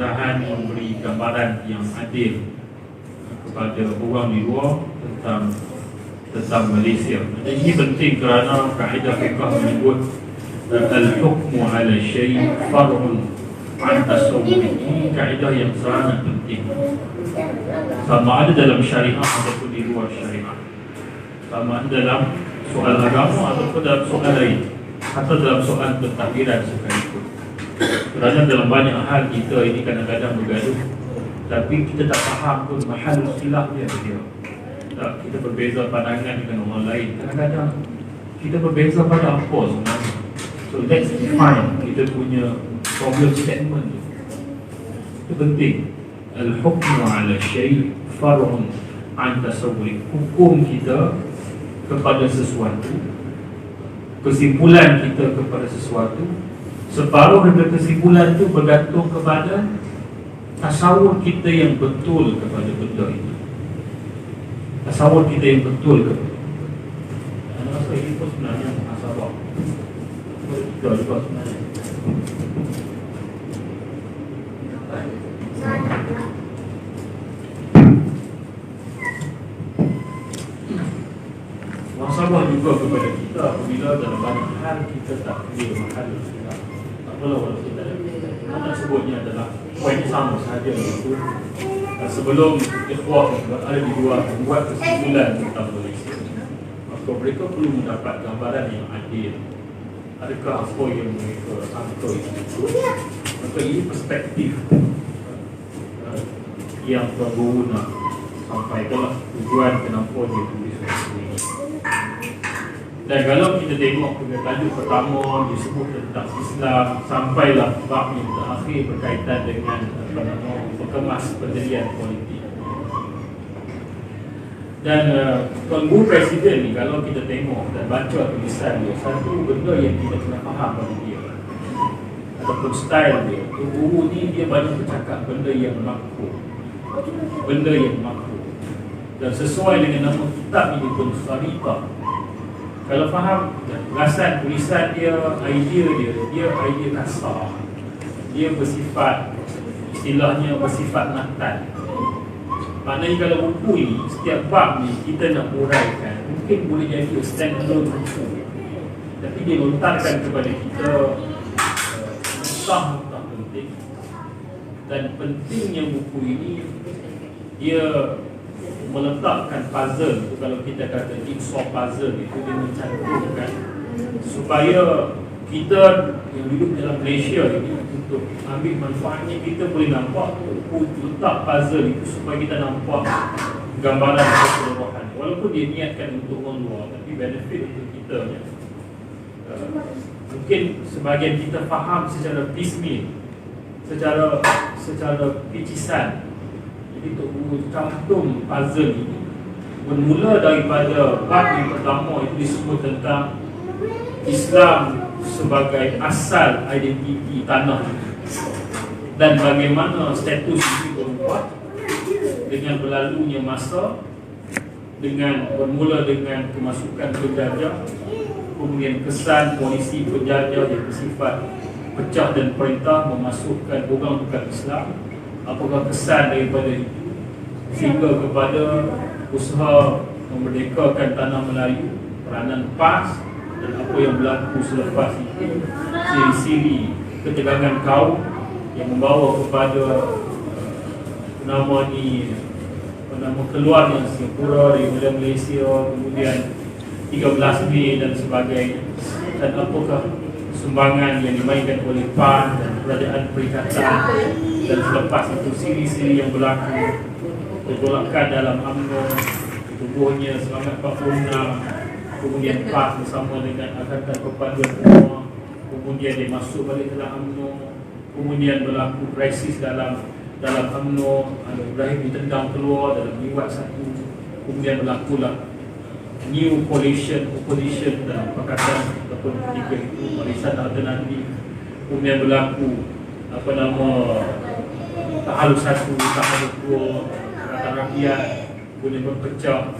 mudah-mudahan memberi gambaran yang adil kepada orang di luar tentang Malaysia. Dan ini penting kerana kaedah fiqh menyebut al-hukmu ala syai' far'un an tasawwur. Ini kaedah yang sangat penting, sama ada dalam syariah ataupun di luar syariah, sama ada dalam soal agama ataupun dalam soal lain, atau dalam soal pentadbiran sekalipun. Kerana dalam banyak hal kita ini kadang-kadang bergaduh, tapi kita tak faham pun mahal khilaf dia. Tak, kita berbeza pandangan dengan orang lain. Kadang-kadang kita berbeza pada apa sebenarnya. So let's define kita punya problem statement tu. Itu penting. Al-hukmu ala syai' far'un an tasawwur. Hukum kita kepada sesuatu, kesimpulan kita kepada sesuatu, separuh daripada kesimpulan itu bergantung kepada tasawur kita yang betul kepada benda itu. Tasawur kita yang betul kepada benda. Rasa ini pun sebenarnya muhasabah. Kita juga sebenarnya. Muhasabah juga kepada kita apabila dalam banyak hal kita tak clear mahal kita. Walau kita nak sebutnya adalah poin sama sahaja itu. Sebelum ikhwah ada di luar membuat kesimpulan tentang Malaysia, maka mereka perlu mendapat gambaran yang adil. Adakah apa yang mereka sangka itu? Maka ini perspektif yang Prabowo nak sampaikan tujuan kenapa dia tulis ini. Dan kalau kita tengok pada tajuk pertama disebut tentang Islam, sampailah bab yang terakhir berkaitan dengan mengemas pendirian politik. Dan Tuan Presiden ni kalau kita tengok dan baca tulisan dia, satu benda yang kita kena faham pada dia ataupun style dia, Tuan Guru ni dia banyak bercakap benda yang makro, benda yang makro. Dan sesuai dengan nama kitab ini pun Sarita. Kalau faham rasan tulisan dia, idea idea kasar. Dia bersifat, istilahnya bersifat nakal. Maknanya kalau buku ni, setiap bab ni kita nak uraikan, mungkin boleh jadi stand alone buku. Tapi dia lontarkan kepada kita mentah-mentah penting. Dan pentingnya buku ini, dia meletakkan puzzle itu, kalau kita kata jigsaw puzzle itu, dia mencantumkan supaya kita yang hidup dalam Malaysia ini untuk ambil manfaatnya, kita boleh nampak letak puzzle itu supaya kita nampak gambaran keseluruhan. Walaupun dia niatkan untuk orang luar, tapi benefit untuk kita ya. Mungkin sebahagian kita faham secara piecemeal, secara picisan. Jadi untuk cantum puzzle ini bermula daripada bab yang pertama itu disebut tentang Islam sebagai asal identiti tanah dan bagaimana status ini berubah dengan berlalunya masa, dengan bermula dengan kemasukan penjajah, kemudian kesan polisi penjajah yang bersifat pecah dan perintah memasukkan orang bukan Islam. Apakah kesan daripada itu sehingga kepada usaha memerdekakan tanah Melayu, peranan PAS dan apa yang berlaku selepas itu, siri-siri ketegangan kaum yang membawa kepada keluarnya Singapura dari Malaysia, kemudian 13 Mei dan sebagainya. Dan apakah sumbangan yang dimainkan oleh PAN dan kerajaan perikatan, dan selepas itu siri-siri yang berlaku, pergolakan dalam UMNO, tubuhnya semangat 46, kemudian PAS bersama dengan Angkatan Perpaduan Umar, kemudian dia masuk balik dalam UMNO, kemudian berlaku krisis dalam UMNO, Ibrahim ditendang keluar dalam liwat satu, kemudian berlakulah new coalition, opposition dalam Pakatan ataupun ketika itu Barisan Alternatif, kemudian berlaku tahalus satu, tahalus dua, Pakatan Rakyat boleh berpecah,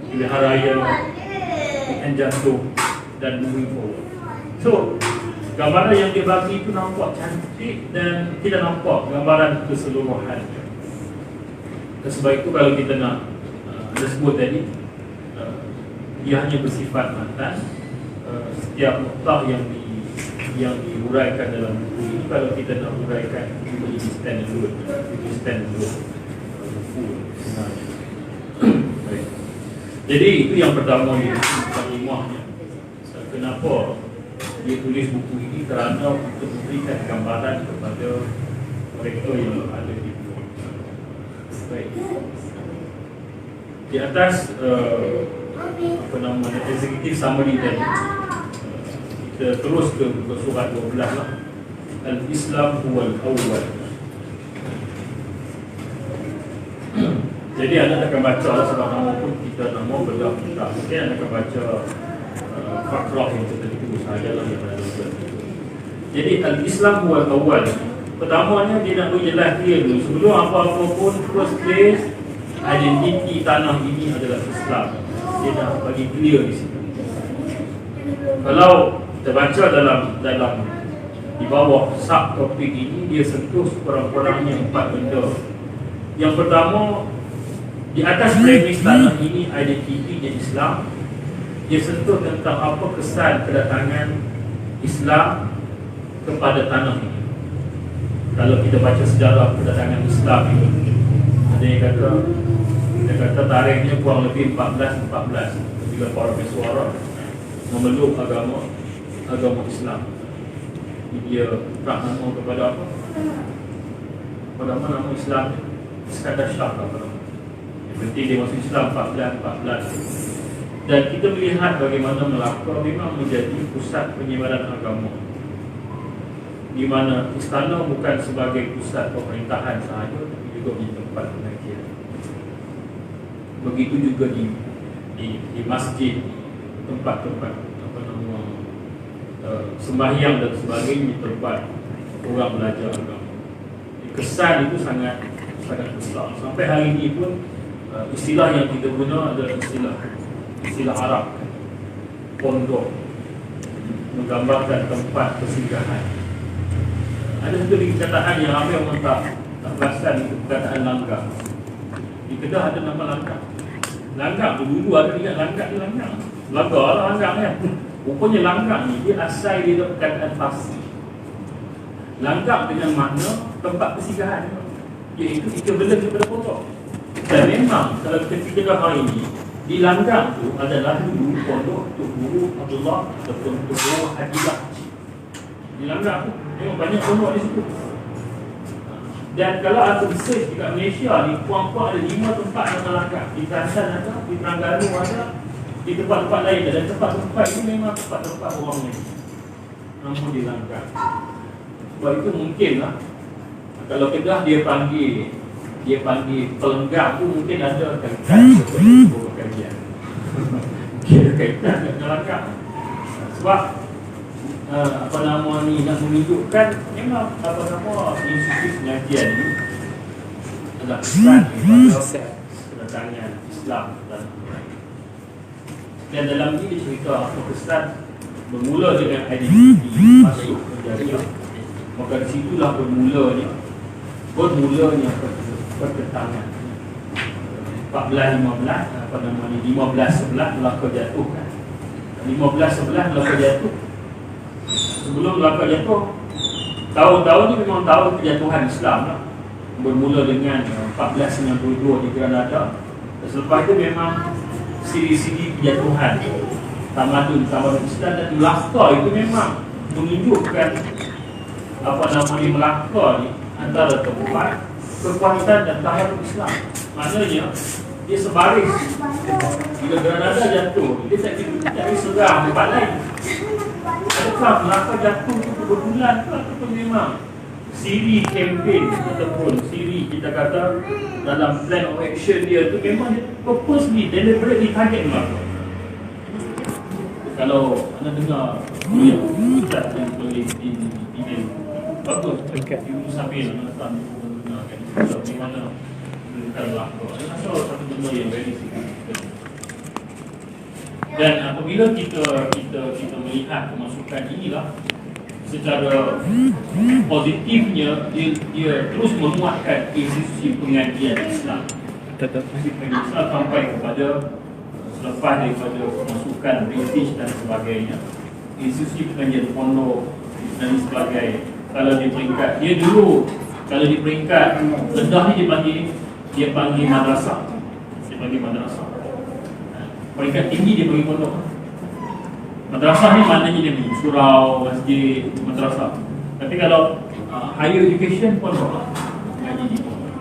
pilihan raya akan jatuh dan moving forward. So Gambaran yang dia bagi itu nampak cantik dan tidak nampak gambaran keseluruhan. Sebab itu kalau kita nak sebut tadi, dia hanya bersifat matan. Setiap noktah yang diuraikan dalam buku ini, kalau kita nak uraikan, kita jadi standalone buku sebenarnya. Baik. Jadi itu yang pertama ni, mukadimahnya. Kenapa dia tulis buku ini? Kerana untuk memberikan gambaran kepada mereka yang ada di buku. Baik. Di atas executive summary tadi, kita terus ke surat 12 lah. Al-Islam huwal awwal. Jadi anda akan baca lah, sebab nama pun kita nama belah kita. Mungkin anda akan baca fakrah yang kita ditulis sajalah yang ada. Jadi Al-Islam huwal awwal. Pertamanya dia nak berjelas clear dulu. Sebelum apa-apa pun, first place, identiti tanah ini adalah Islam. Dia nak bagi clear di situ. Kalau kita baca dalam di bawah subtopik ini, dia sentuh sekurang-kurangnya 4 benda. Yang pertama, di atas premis tanah ini identitinya Islam. Dia sentuh tentang apa kesan kedatangan Islam kepada tanah ini. Kalau kita baca sejarah kedatangan Islam ini, ada yang kata tarikhnya kurang lebih 1414 bila para pesuara memeluk agama Islam. Dia tak nama kepada apa? Pada nama Islam sekadar Syah apa nama. Yang penting dia masuk Islam 1414. Dan kita melihat bagaimana Melaka memang menjadi pusat penyebaran agama, di mana istana bukan sebagai pusat pemerintahan sahaja, tapi juga di tempat pengajian. Begitu juga di masjid, tempat-tempat sembahyang dan sebagainya, tempat orang belajar agama. Kesan itu sangat besar. Sampai hari ini pun istilah yang kita guna adalah istilah Arab, pondok, menggambarkan tempat persinggahan. Ada satu perkataan yang ramai orang tak perasan, itu perkataan langgar. Di Kedah ada nama langgar. Langgar tu dulu ada ingat langgar ni langgar. Langgar lah langgar kan. Rupanya langgar ni dia asal dia perkataan Farsi. Langgar dengan makna tempat persinggahan, iaitu equivalent kepada pondok. Dan memang kalau kita fikirkan hari ini, di langgar tu adalah dulu pondok Tok Guru Abdullah ataupun Tok Guru Hadilah. Di langgar tu memang banyak pondok di situ. Dan kalau aku research dekat Malaysia ni, puan-puan ada 5 tempat nama langgar. Di Kelantan ada, di Terengganu ada, di tempat-tempat lain. Dan tempat-tempat itu memang tempat-tempat orang Melayu, namun di langgar. Sebab itu mungkinlah kalau Kedah dia panggil pelenggang tu, mungkin ada kaitan dengan kajian. Kira kaitan dengan langgar. Sebab nak menunjukkan memang institusi pengajian ni adalah pesan kepada kedatangan Islam dan dalam ini dia cerita apa kesan bermula dengan identiti masuk menjadi, maka di situlah bermulanya pertentangan 1511 Melaka jatuh kan. 1511 Melaka jatuh. Sebelum Melaka jatuh, tahun-tahun ni memang tahun kejatuhan Islam lah. Bermula dengan 1492 di Granada. Selepas itu memang siri-siri kejatuhan tamadun Islam, dan Melaka itu memang menunjukkan Melaka ni antara tempat kekuatan dan tamadun Islam. Maknanya dia sebaris. Bila Granada jatuh, dia tak kira serang tempat lain. Adakah Melaka jatuh itu berbulan ke, ataupun memang siri campaign ataupun siri kita kata dalam plan of action dia tu memang dia purposely, deliberately target Melaka. Kalau anda dengar kita yang boleh di email bagus, you sambil menonton di mana bukan Melaka. Ada satu benda yang very significant. Dan apabila kita melihat kemasukan inilah, secara positifnya dia terus menguatkan institusi pengajian Islam. Institusi pengajian Islam sampai kepada selepas daripada masukan British dan sebagainya, institusi pengajian pondok dan sebagainya. Kalau di peringkat dia dulu, kalau di peringkat rendah ni dia panggil madrasah. Dia panggil madrasah. Peringkat tinggi dia panggil pondok. Madrasah ni maknanya dia punya surau, masjid, madrasah. Tapi kalau higher education pondok ngaji di pondok.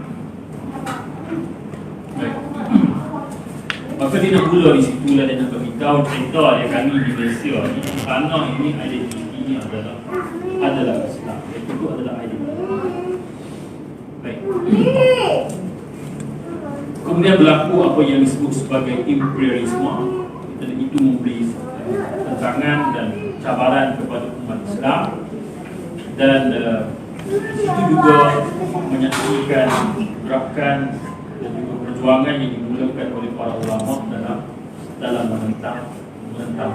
Maka dia nak mula di situ lah, dia nak beritahu cerita dia kami di Malaysia ni tanah ini identitinya adalah Islam. Itu adalah identiti. Baik. Kemudian berlaku apa yang disebut sebagai imperialisme, dan itu memberi tantangan dan cabaran kepada umat Islam, dan itu juga menyaksikan gerakan dan juga perjuangan yang dimulakan oleh para ulama dalam menentang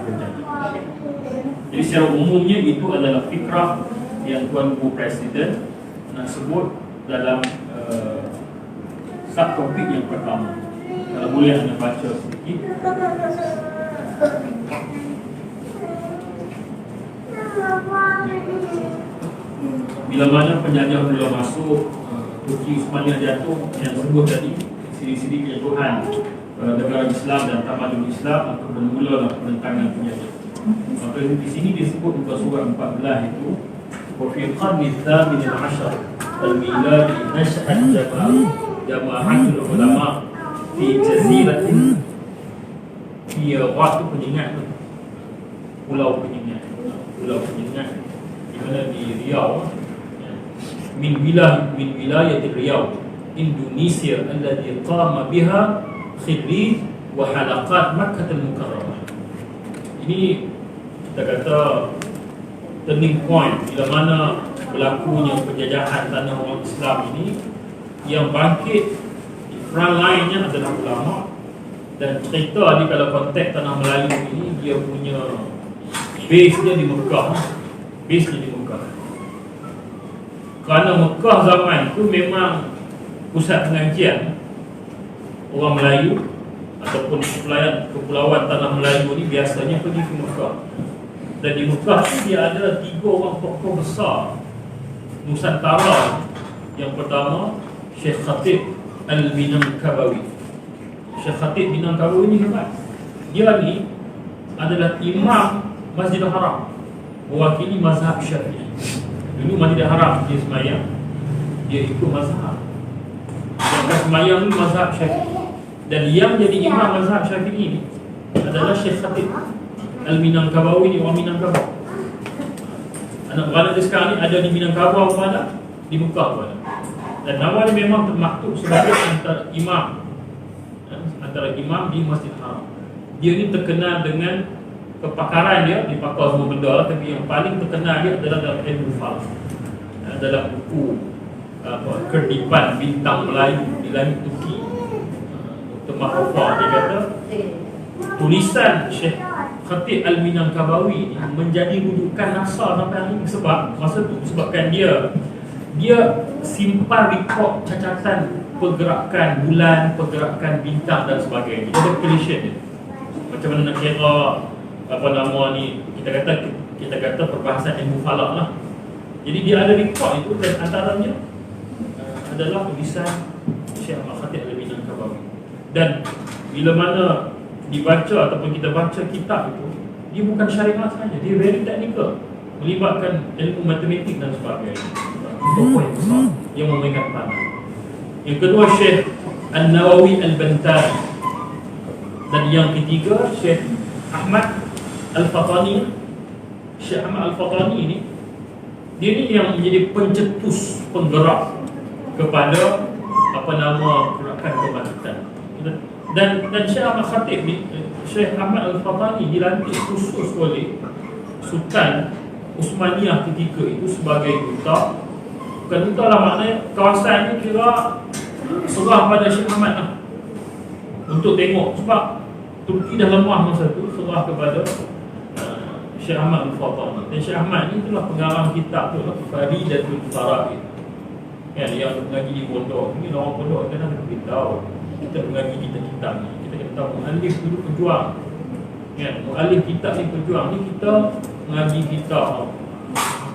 penjajahan. Jadi secara umumnya itu adalah fikrah yang Tuanku Presiden nak sebut dalam subtopik yang pertama. Kalau boleh anda baca sedikit. Bila mana penjajah mula masuk, Turki Uthmaniyah jatuh, yang sebut tadi siri-siri kejatuhan negara Islam dan tamadun Islam, maka bermulalah penentangan penjajah. Maka di sini disebut muka surat 14 itu, wa fi qarni al-thamin al-ashar al-miladi nash'at jama'atul ulama fi jaziratin, fi waktu penyengat, pulau penyengat di mana di Riau, min wilayah Riau Indonesia alladhi qama biha khirij wa halaqat Makkah al-Mukarramah. Ini kita kata turning point bila mana berlakunya penjajahan tanah orang Islam ini. Yang bangkit di front line-nya adalah ulama, dan cerita ni kalau konteks tanah Melayu ini dia punya base-nya di Mekah. Kerana Mekah zaman tu memang pusat pengajian orang Melayu ataupun kepulauan tanah Melayu ni biasanya pergi ke Mekah. Dan di Mekah ni dia ada 3 orang tokoh besar Nusantara. Yang pertama Syekh Khatib Al-Minangkabawi. Syekh Khatib Minangkabawi ni hebat. Dia ni adalah imam Masjidil Haram, mewakili mazhab Syafi'i. Dulu Masjidil Haram dia semayang, dia ikut mazhab. Yang semayang ni mazhab Syafi'i. Dan yang jadi imam mazhab Syafi'i ni adalah Syekh Khatib Al-Minangkabawi ni, orang Minangkabau. Anak beranak dia sekarang ni ada di Minangkabau mana? Di Mekah mana? Dan nama dia memang termaktub sebagai antara imam di Masjid Haram. Dia ni terkenal dengan kepakaran dia, dia pakar semua benda, tapi yang paling terkenal dia adalah dalam ilmu falak. Dalam buku Kerdipan Bintang Melayu di Langit Turki, Dr. Mahfufah, dia kata tulisan Syekh Khatib Al-Minangkabawi menjadi rujukan NASA sampai hari ini. Sebab masa tu sebabkan dia simpan rekod cacatan pergerakan bulan, pergerakan bintang dan sebagainya. Dia ada calculation dia. Macam mana nak kira apa nama ni, kita kata perbahasan ilmu falak lah. Jadi dia ada rekod itu, dan antaranya adalah tulisan Syekh Khatib Al-Minangkabawi. Dan bila mana dibaca ataupun kita baca kitab itu, dia bukan syariah saja, dia very technical, melibatkan ilmu matematik dan sebagainya. Tokoh yang besar yang memainkan peranan. Yang kedua Syekh An-Nawawi Al-Bantani, dan yang ketiga Syekh Ahmad Al-Fatani. Syekh Ahmad Al-Fatani ini, dia ni yang menjadi pencetus penggerak kepada gerakan kebangkitan. Dan Syekh Ahmad Khatib ni, Syekh Ahmad Al-Fatani dilantik khusus oleh Sultan Uthmaniyah ketika itu sebagai duta. Bukan duta lah, maknanya kawasan ni kira serah pada Syekh Ahmad lah, untuk tengok, sebab Turki dah lemah masa tu, serah kepada Syekh Ahmad Al-Fatani. Dan Syekh Ahmad ni itulah pengarang kitab tu lah, Faridatul Faraid. Yang mengaji di pondok. Ini orang pondok kadang kita beritahu. Kita mengaji kitab-kitab ni, kita kena tahu muallif dulu pejuang. Muallif kitab ni pejuang. Ni kita mengaji kitab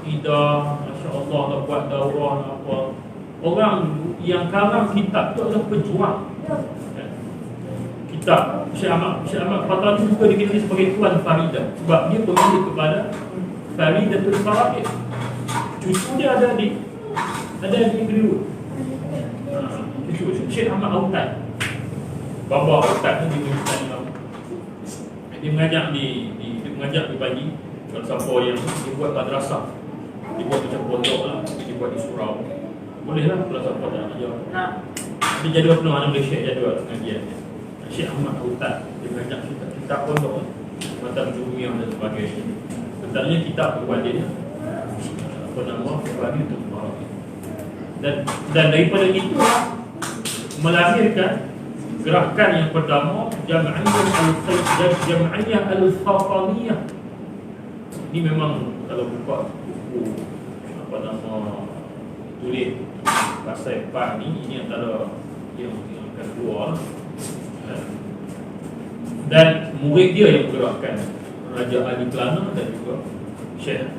akidah, masya-Allah nak buat daurah nak apa. Orang yang karang kitab tu adalah pejuang. Kitab Syekh Ahmad Fatani juga dikenali sebagai Tuan Faridah sebab dia pemilik kepada Faridatul Faraid. Cucu dia ada di Greenwood. Cucu Syekh Ahmad Autad. Bapa Autad ni dia mengajar di pagi. Kalau siapa yang dia buat madrasah, dia buat macam pondok lah, dia buat di surau. Boleh lah kalau siapa tak nak ajar. Dia jadual penuh anak Malaysia, jadual pengajian. Syekh Ahmad Autad dia mengajar kitab pondok macam Jumiah dan sebagainya. Sebenarnya kitab buat dia apa nama Faridatul Faraid. Dan daripada itu melahirkan gerakan yang pertama, Jam'iyah Al-Fataniyah. Ini memang kalau buka buku apa nama tulis pasal PAN ini antara yang akan keluar. Dan murid dia yang bergerakkan, Raja Ali Kelana dan juga Syekh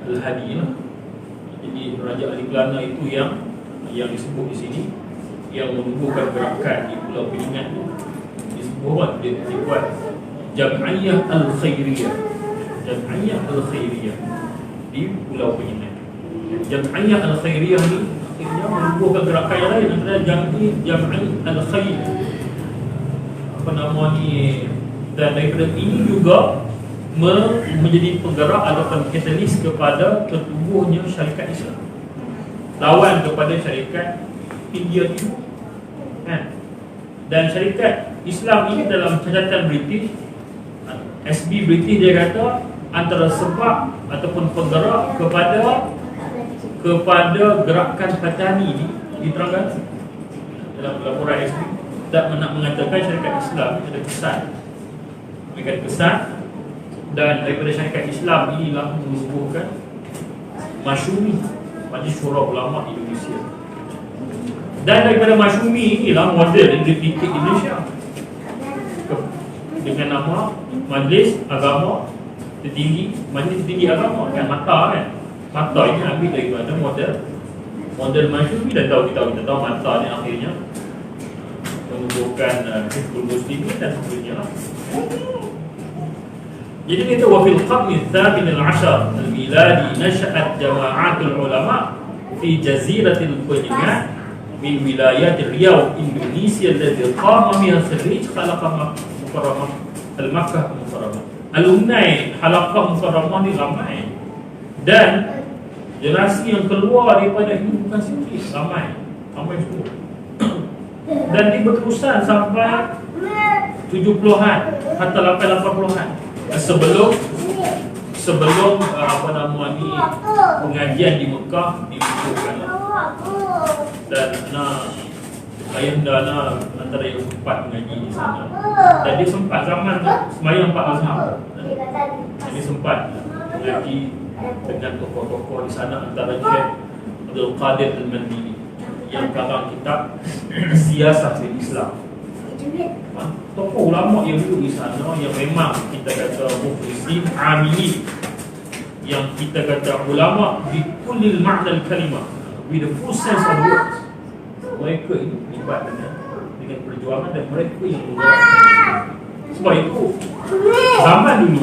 Al-Hadi lah. Jadi Raja Ali Kelana itu yang disebut di sini, yang menumbuhkan gerakan di Pulau Peningat tu disebut dia buat Jam'iyah Al-Khairiyah. Jam'iyah Al-Khairiyah di Pulau Peningat. Jam'iyah Al-Khairiyah ni akhirnya menumbuhkan gerakan yang lain, antara Jam'iyah Al-Khair apa nama ni. Dan daripada ini juga menjadi penggerak ataupun katalis kepada tertumbuhnya syarikat Islam, lawan kepada syarikat India Timur. Dan syarikat Islam ini dalam catatan British, SB British, dia kata antara sebab ataupun penggerak kepada gerakan Fatani ini diterangkan dalam laporan SB. Tak nak mengatakan syarikat Islam ada kesan, mereka kesan. Dan daripada syarikat Islam inilah menumbuhkan Masyumi, Majlis Syura Ulama Indonesia. Dan daripada Masyumi inilah model Republik Indonesia dengan nama Majlis Agama Tertinggi, Majlis Tertinggi Agama kan, MATA kan. MATA ini ambil daripada model Masyumi. Dan kita tahu MATA ni akhirnya menumbuhkan Hizbul Muslimin dan sebagainya lah. Jadi kita wafil qarni al-thamin al-ashar al-miladi nasha'at jama'atul ulama fi jaziratil Peningat min wilayat Riau, Indonesia, alladhi qama biha al-kharij halaqah mukarramah al-Makkah mukarramah. Alumni halaqah mukarramah ni ramai, dan generasi yang keluar daripada ini bukan sikit, ramai semua. Dan dia berterusan sampai 70-an hatta 80-an. Sebelum apa nama ni pengajian di Mekah dibukukan. Dan ayah antara yang sempat mengaji di sana. Dan dia sempat zaman sembahyang 4 mazhab. Dia sempat mengaji dengan tokoh-tokoh di sana, antara Syekh Abdul Qadir Al-Mandini yang karang kitab Siasah Islam. Tokoh ulama yang duduk di sana yang memang kita kata muflisin amilin, yang kita kata ulama di kullil ma'na al-kalimah, with the full sense of words. Mereka ini terlibat dengan perjuangan dan mereka yang menggerak. Sebab itu zaman dulu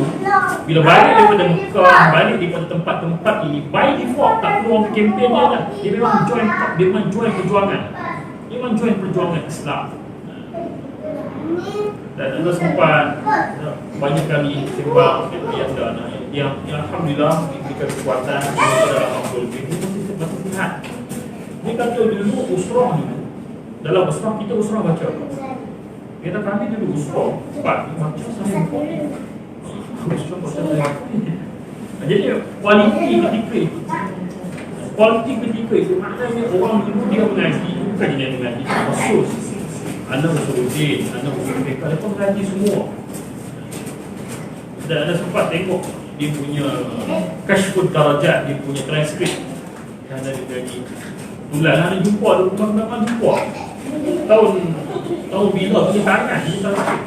bila balik daripada Mekah, balik daripada tempat-tempat ini, by default tak perlu orang kempen dia dah. Dia memang join perjuangan. Dia memang join perjuangan Islam. Dan ada sempat banyak kali sembang yang alhamdulillah diberikan kekuatan dalam Abdul Bin. Dia masih lihat. Dia kata dulu usrah ni, dalam usrah kita usrah baca apa? Kita kami dulu usrah cepat baca sampai jadi kualiti ketika itu maknanya orang dulu dia mengaji, bukan dia mengaji khusus. Anak usuluddin, anak usul fiqh, mereka mengaji semua. Dan ada sempat tengok dia punya Kashfud Darajat, dia punya transkrip yang ada di bulan ada jumpa, orang jumpa tahun bila punya tangan ni transkrip.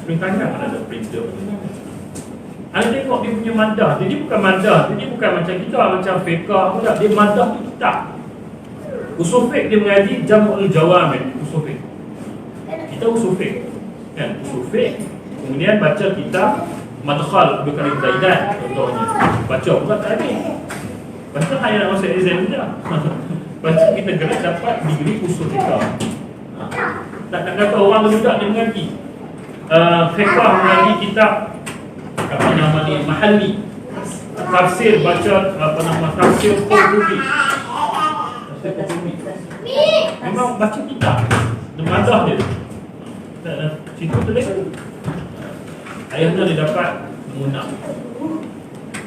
Print tangan kan ada printer. Ada tengok dia punya madah. Jadi bukan madah, jadi bukan macam kita macam fiqah pula. Dia madah tu kitab. Usul fiqh dia mengaji Jam'ul Jawami', usul fiqh. Kita usul fiqh. Kan, usul fiqh. Kemudian baca kitab Madkhal Abdul Karim Zaidan contohnya. Baca pula tak ada. Baca hanya nak masuk exam je. Baca kita gerak dapat degree usul fiqh. Tak nak kata orang budak dia mengaji fiqh mengaji kitab apa nama ni Mahalli, tafsir baca apa nama tafsir Qurtubi. Memang baca kitab madah dia. Situ tulis ayahnya dia dapat mengunang.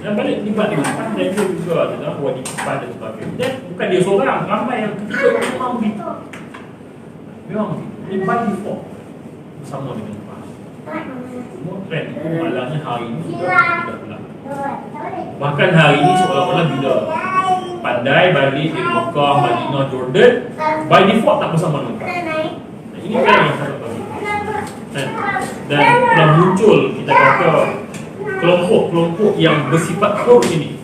Dan balik libat dia pandai dia juga dalam buat di kipas dan sebagainya. Dan bukan dia seorang, ramai yang ketika memang begitu. Memang begitu. Ini by default bersama dengan kipas. Semua trend itu malangnya hari ini sudah pula. Bahkan hari ini seolah-olah bila pandai balik di Mekah, Madinah, Jordan, by default tak bersama dengan kipas. Ini kan yang sangat bagus. Dan telah muncul kita kata kelompok-kelompok yang bersifat kur ini.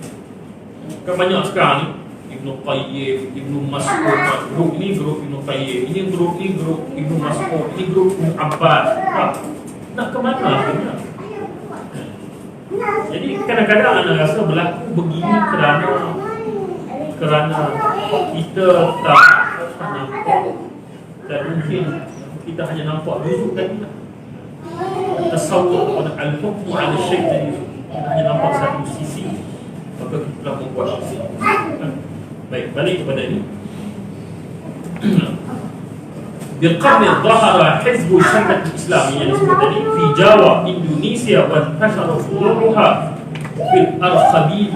Kan banyak sekarang ni Ibnu Qayyim, Ibnu Mas'ud, grup ini grup Ibnu Qayyim, ini grup Ibnu Mas'ud, ini grup Ibnu Abbas. Nak ke mana sebenarnya? Jadi kadang-kadang anda rasa berlaku begini kerana kita tak nampak dan mungkin kita hanya nampak duduk tadi lah. Tasawwur pada al-hukmu ala syai' tadi kita hanya nampak satu sisi, maka kita telah membuat sisi. Baik, balik kepada ini. Biqarni dhahara hizbu syarikat Islam yang disebut tadi fi Jawa, Indonesia dan tashara furuha fil Arkhabil.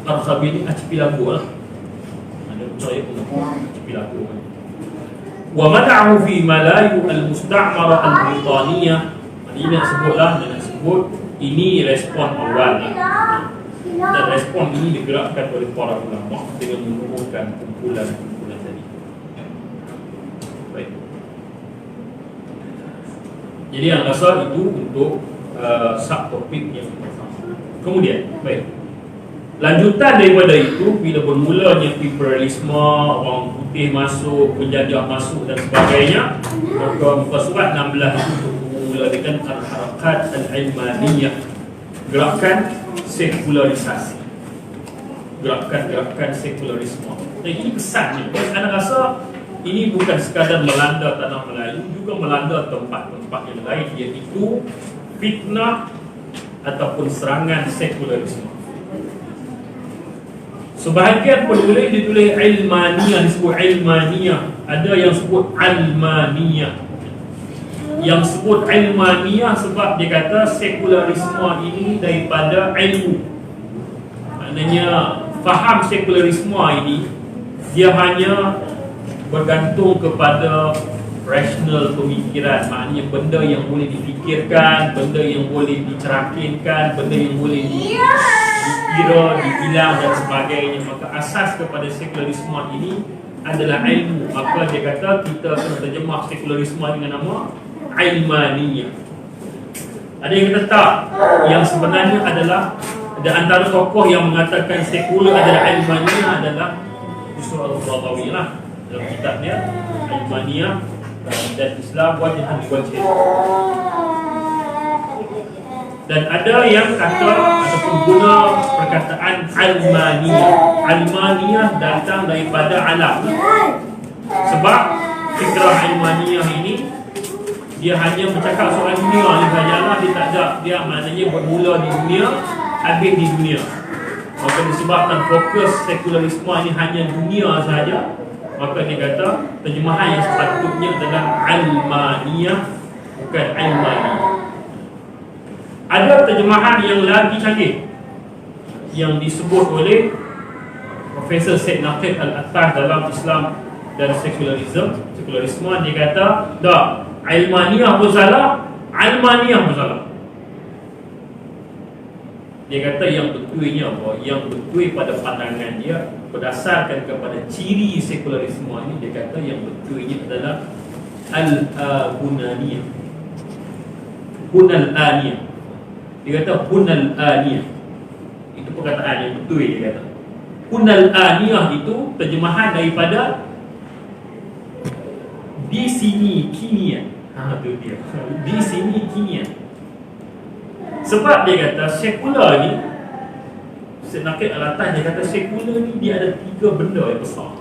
Arkhabil ni archipelago lah. Ada percaya pun archipelago kan. Wa mad'ahu fi Malayu al-Musta'mara al-Britaniyah. Ini nak sebutlah, nak sebut ini respon awal lah. Dan respon ini digerakkan oleh para ulama dengan mengumpulkan kumpulan-kumpulan tadi. Baik. Jadi yang rasa itu untuk subtopik yang pertama. Kemudian, baik. Lanjutan daripada itu, bila bermulanya imperialisme, orang putih masuk, penjajah masuk dan sebagainya, maka muka surat 16 itu memulakan harakat al-ilmaniyah, gerakan sekularisasi, gerakan sekularisme. Dan ini kesannya, anda rasa ini bukan sekadar melanda tanah Melayu, juga melanda tempat-tempat yang lain, iaitu fitnah ataupun serangan sekularisme. Sebahagian penulis ditulis ilmaniyah, disebut ilmaniyah. Ada yang sebut almaniyah. Yang sebut ilmaniyah sebab dia kata sekularisme ini daripada ilmu. Maknanya faham sekularisme ini dia hanya bergantung kepada rasional pemikiran. Maknanya benda yang boleh difikirkan, benda yang boleh dicerakinkan, benda yang boleh dikira, dibilang dan sebagainya. Maka asas kepada sekularisme ini adalah ilmu. Maka dia kata kita kena terjemah sekularisme dengan nama ilmaniyah. Ada yang kata tak, yang sebenarnya adalah ada antara tokoh yang mengatakan sekular adalah ilmaniyah adalah Yusuf al-Qaradawi lah dalam kitabnya Ilmaniyah dan Islam Wajahan Wajah. Dan ada yang kata ataupun guna perkataan almaniyah. Almaniyah datang daripada alam. Sebab fikrah almaniyah ini dia hanya bercakap soal dunia ni sajalah, dia tak ada, dia maknanya bermula di dunia, habis di dunia. Maka disebabkan fokus sekularisme ini hanya dunia saja, maka dia kata terjemahan yang sepatutnya adalah almaniyah, bukan ilmaniyah. Ada terjemahan yang lagi canggih yang disebut oleh Profesor Syed Naqib Al-Attah dalam Islam dan Sekularisme. Dia kata, dah, ilmaniyah pun salah, Almaniah masalah. Dia kata yang betulnya apa? Yang betul pada pandangan dia berdasarkan kepada ciri sekularisme ini, dia kata yang betulnya adalah al-hunaniyah. Hunal-aniyah. Dia kata hunal-aniyah. Itu perkataan yang betul dia kata. Hunal-aniyah itu terjemahan daripada di sini kini. Itu dia. Di sini kini. Sebab dia kata sekular ni, Nakib Al-Atas dia kata sekular ni dia ada 3 benda yang besar.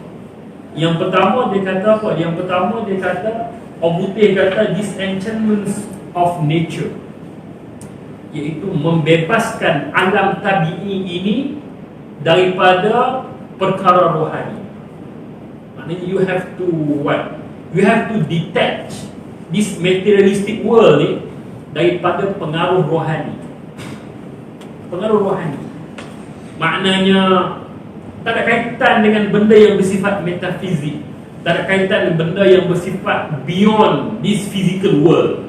Yang pertama dia kata apa? Yang pertama dia kata, orang putih kata disenchantments of nature, iaitu membebaskan alam tabi'i ini daripada perkara rohani. Maknanya you have to what? You have to detach this materialistic world ni daripada pengaruh rohani. Pengaruh rohani maknanya tak ada kaitan dengan benda yang bersifat metafizik, tak ada kaitan dengan benda yang bersifat beyond this physical world.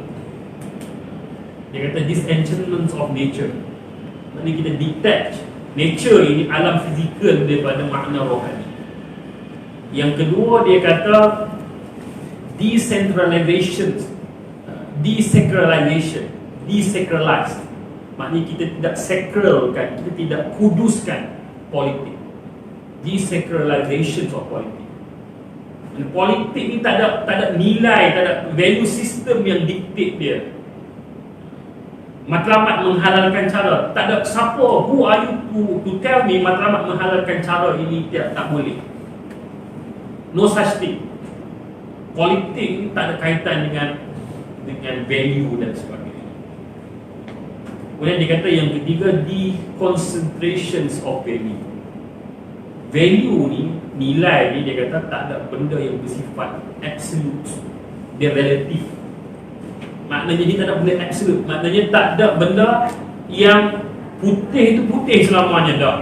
Dia kata disenchantments of nature. Maknanya kita detach nature ini, alam fizikal, daripada makna rohani. Yang kedua dia kata desacralized. Maknanya kita tidak sakralkan, kita tidak kuduskan politik. Desacralization of politik. Dan politik ni tak ada nilai, tak ada value system yang dictate dia. Matlamat menghalalkan cara, tak ada siapa, who are you to tell me matlamat menghalalkan cara ini tak boleh. No such thing. Politik ni tak ada kaitan dengan value dan sebagainya. Kemudian dia kata yang ketiga, deconcentrations of value. Value ni, nilai ni, dia kata tak ada benda yang bersifat absolute, dia relatif. Maknanya dia tak ada benda absolute. Maknanya tak ada benda yang putih itu putih selamanya dah.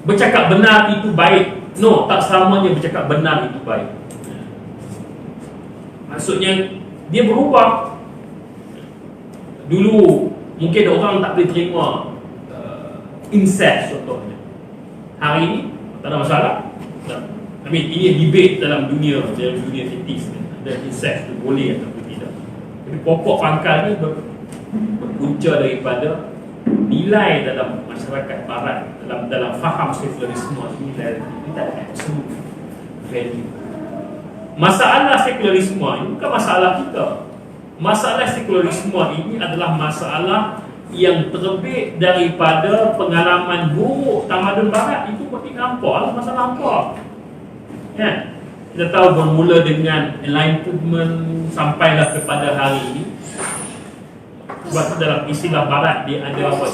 Bercakap benar itu baik. No, tak selamanya bercakap benar itu baik. Maksudnya dia berubah. Dulu mungkin orang tak boleh terima incest contohnya. Hari ini tak ada masalah. Ini debate dalam dunia etis. Ada incest tu boleh atau tidak. Tapi pokok pangkal ni berpunca daripada nilai dalam masyarakat barat, dalam faham sekularisme, nilai tidak absolute value. Masalah sekularisme ini bukan masalah kita. Masalah sekularisme ini adalah masalah yang terbit daripada pengalaman buruk tamadun barat. Itu pasti nampak masalah apa. Ya. Kita tahu bermula dengan Enlightenment sampailah kepada hari ini. Sebab dalam istilah barat dia ada apa?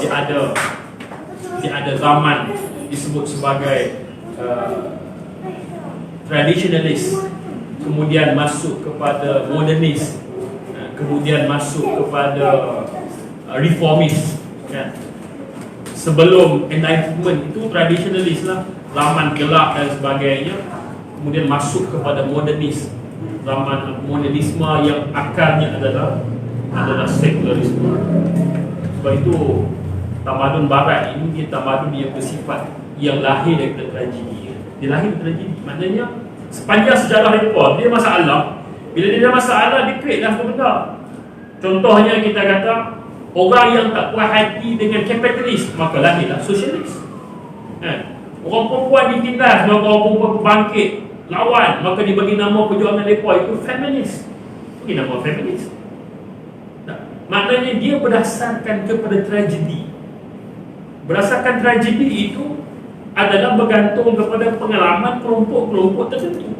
Dia ada zaman disebut sebagai traditionalist, kemudian masuk kepada modernis, kemudian masuk kepada reformis, kan? Sebelum Enlightenment itu traditionalist lah, zaman gelap dan sebagainya. Kemudian masuk kepada modernis, zaman modernisme yang akarnya adalah sekularisme. Sebab itu tamadun barat ini dia tamadun yang bersifat yang lahir daripada tragedi. Dia lahir dari tragedi. Maknanya sepanjang sejarah mereka dia masalah. Bila dia ada masalah, dia create lah benda. Contohnya kita kata orang yang tak puas hati dengan kapitalis, maka lahirlah sosialis. Orang perempuan ditindas, maka orang perempuan berbangkit lawan, maka dibagi nama perjuangan mereka itu feminis. Bagi nama feminis. Maknanya dia berdasarkan kepada tragedi. Berdasarkan tragedi itu adalah bergantung kepada pengalaman kelompok-kelompok tertentu.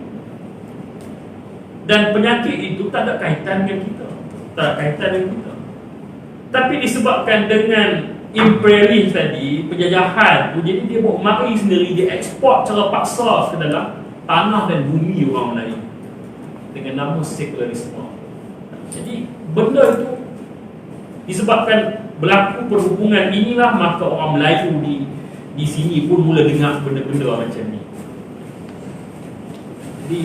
Dan penyakit itu tak ada kaitan dengan kita. Tak ada kaitan dengan kita. Tapi disebabkan dengan imperialis tadi, penjajahan, jadi dia buat mari sendiri, dia ekspor secara paksa ke dalam tanah dan bumi orang Melayu dengan nama sekularisme. Jadi benda itu disebabkan berlaku perhubungan inilah, maka orang Melayu di sini pun mula dengar benda-benda macam ni. Jadi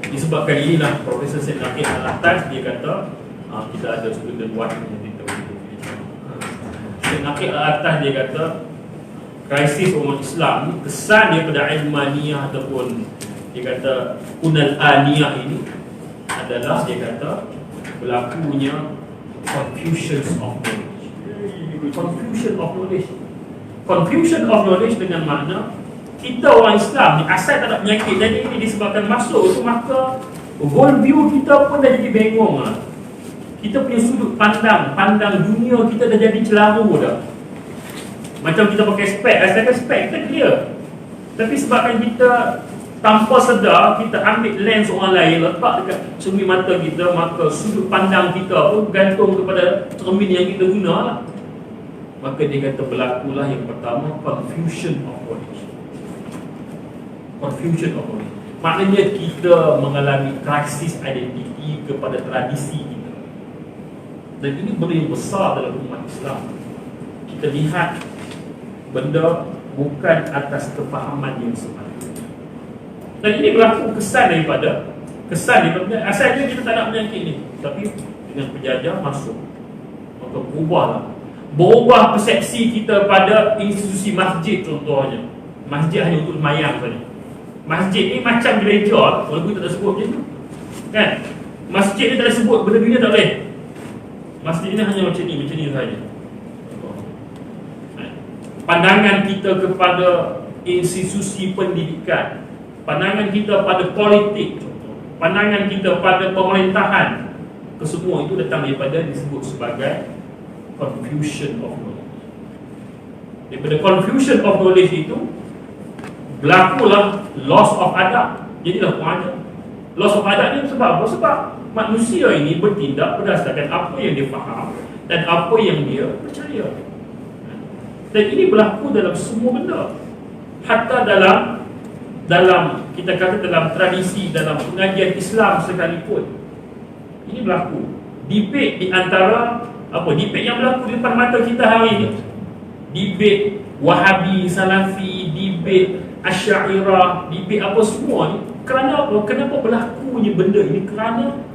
disebabkan inilah Profesor Syed Nakib Al-Atas dia kata Kita ada student one yang kita nakik atas dia kata krisis umat Islam ni kesan daripada ilmaniyah ataupun dia kata kunal aniyah ini adalah dia kata berlakunya confusion of knowledge. Confusion of knowledge dengan makna kita orang Islam ni asal tak ada penyakit, jadi ini disebabkan masuk tu maka world view kita pun dah jadi bengong lah. Kita punya sudut pandang dunia kita dah jadi celaru dah. Macam kita pakai spek, asalkan spek kita clear. Tapi sebabkan kita tanpa sedar, kita ambil lens orang lain, letak dekat cermin mata kita, maka sudut pandang kita pun bergantung kepada cermin yang kita guna lah. Maka dia kata berlakulah yang pertama, confusion of knowledge. Maknanya kita mengalami krisis identiti kepada tradisi kita. Dan ini benda yang besar dalam umat Islam. Kita lihat benda bukan atas kefahaman yang sebenarnya. Dan ini berlaku kesan daripada asalnya kita tak nak penyakit ni, tapi dengan penjajah masuk, maka berubah persepsi kita pada institusi masjid. Contohnya masjid hanya untuk semayang saja. Masjid ni macam gereja, walaupun tak ada sebut macam tu kan. Masjid ni tak ada sebut benda dunia, tak boleh. Masjid ni hanya macam ni saja. Pandangan kita kepada institusi pendidikan, pandangan kita pada politik, pandangan kita pada pemerintahan, kesemua itu datang daripada disebut sebagai confusion of knowledge. Daripada confusion of knowledge itu berlakulah loss of adab. Jadilah kurang ajar. Loss of adab ni sebab apa? Sebab manusia ini bertindak berdasarkan apa yang dia faham dan apa yang dia percaya. Dan ini berlaku dalam semua benda. Hatta dalam kita kata dalam tradisi, dalam pengajian Islam sekalipun, ini berlaku. Debate di antara debate yang berlaku di depan mata kita hari ini. Debate Wahabi, Salafi, debate Asy'ariyah, debate apa semua ni. Kerana apa? Kenapa berlakunya benda ini? Kerana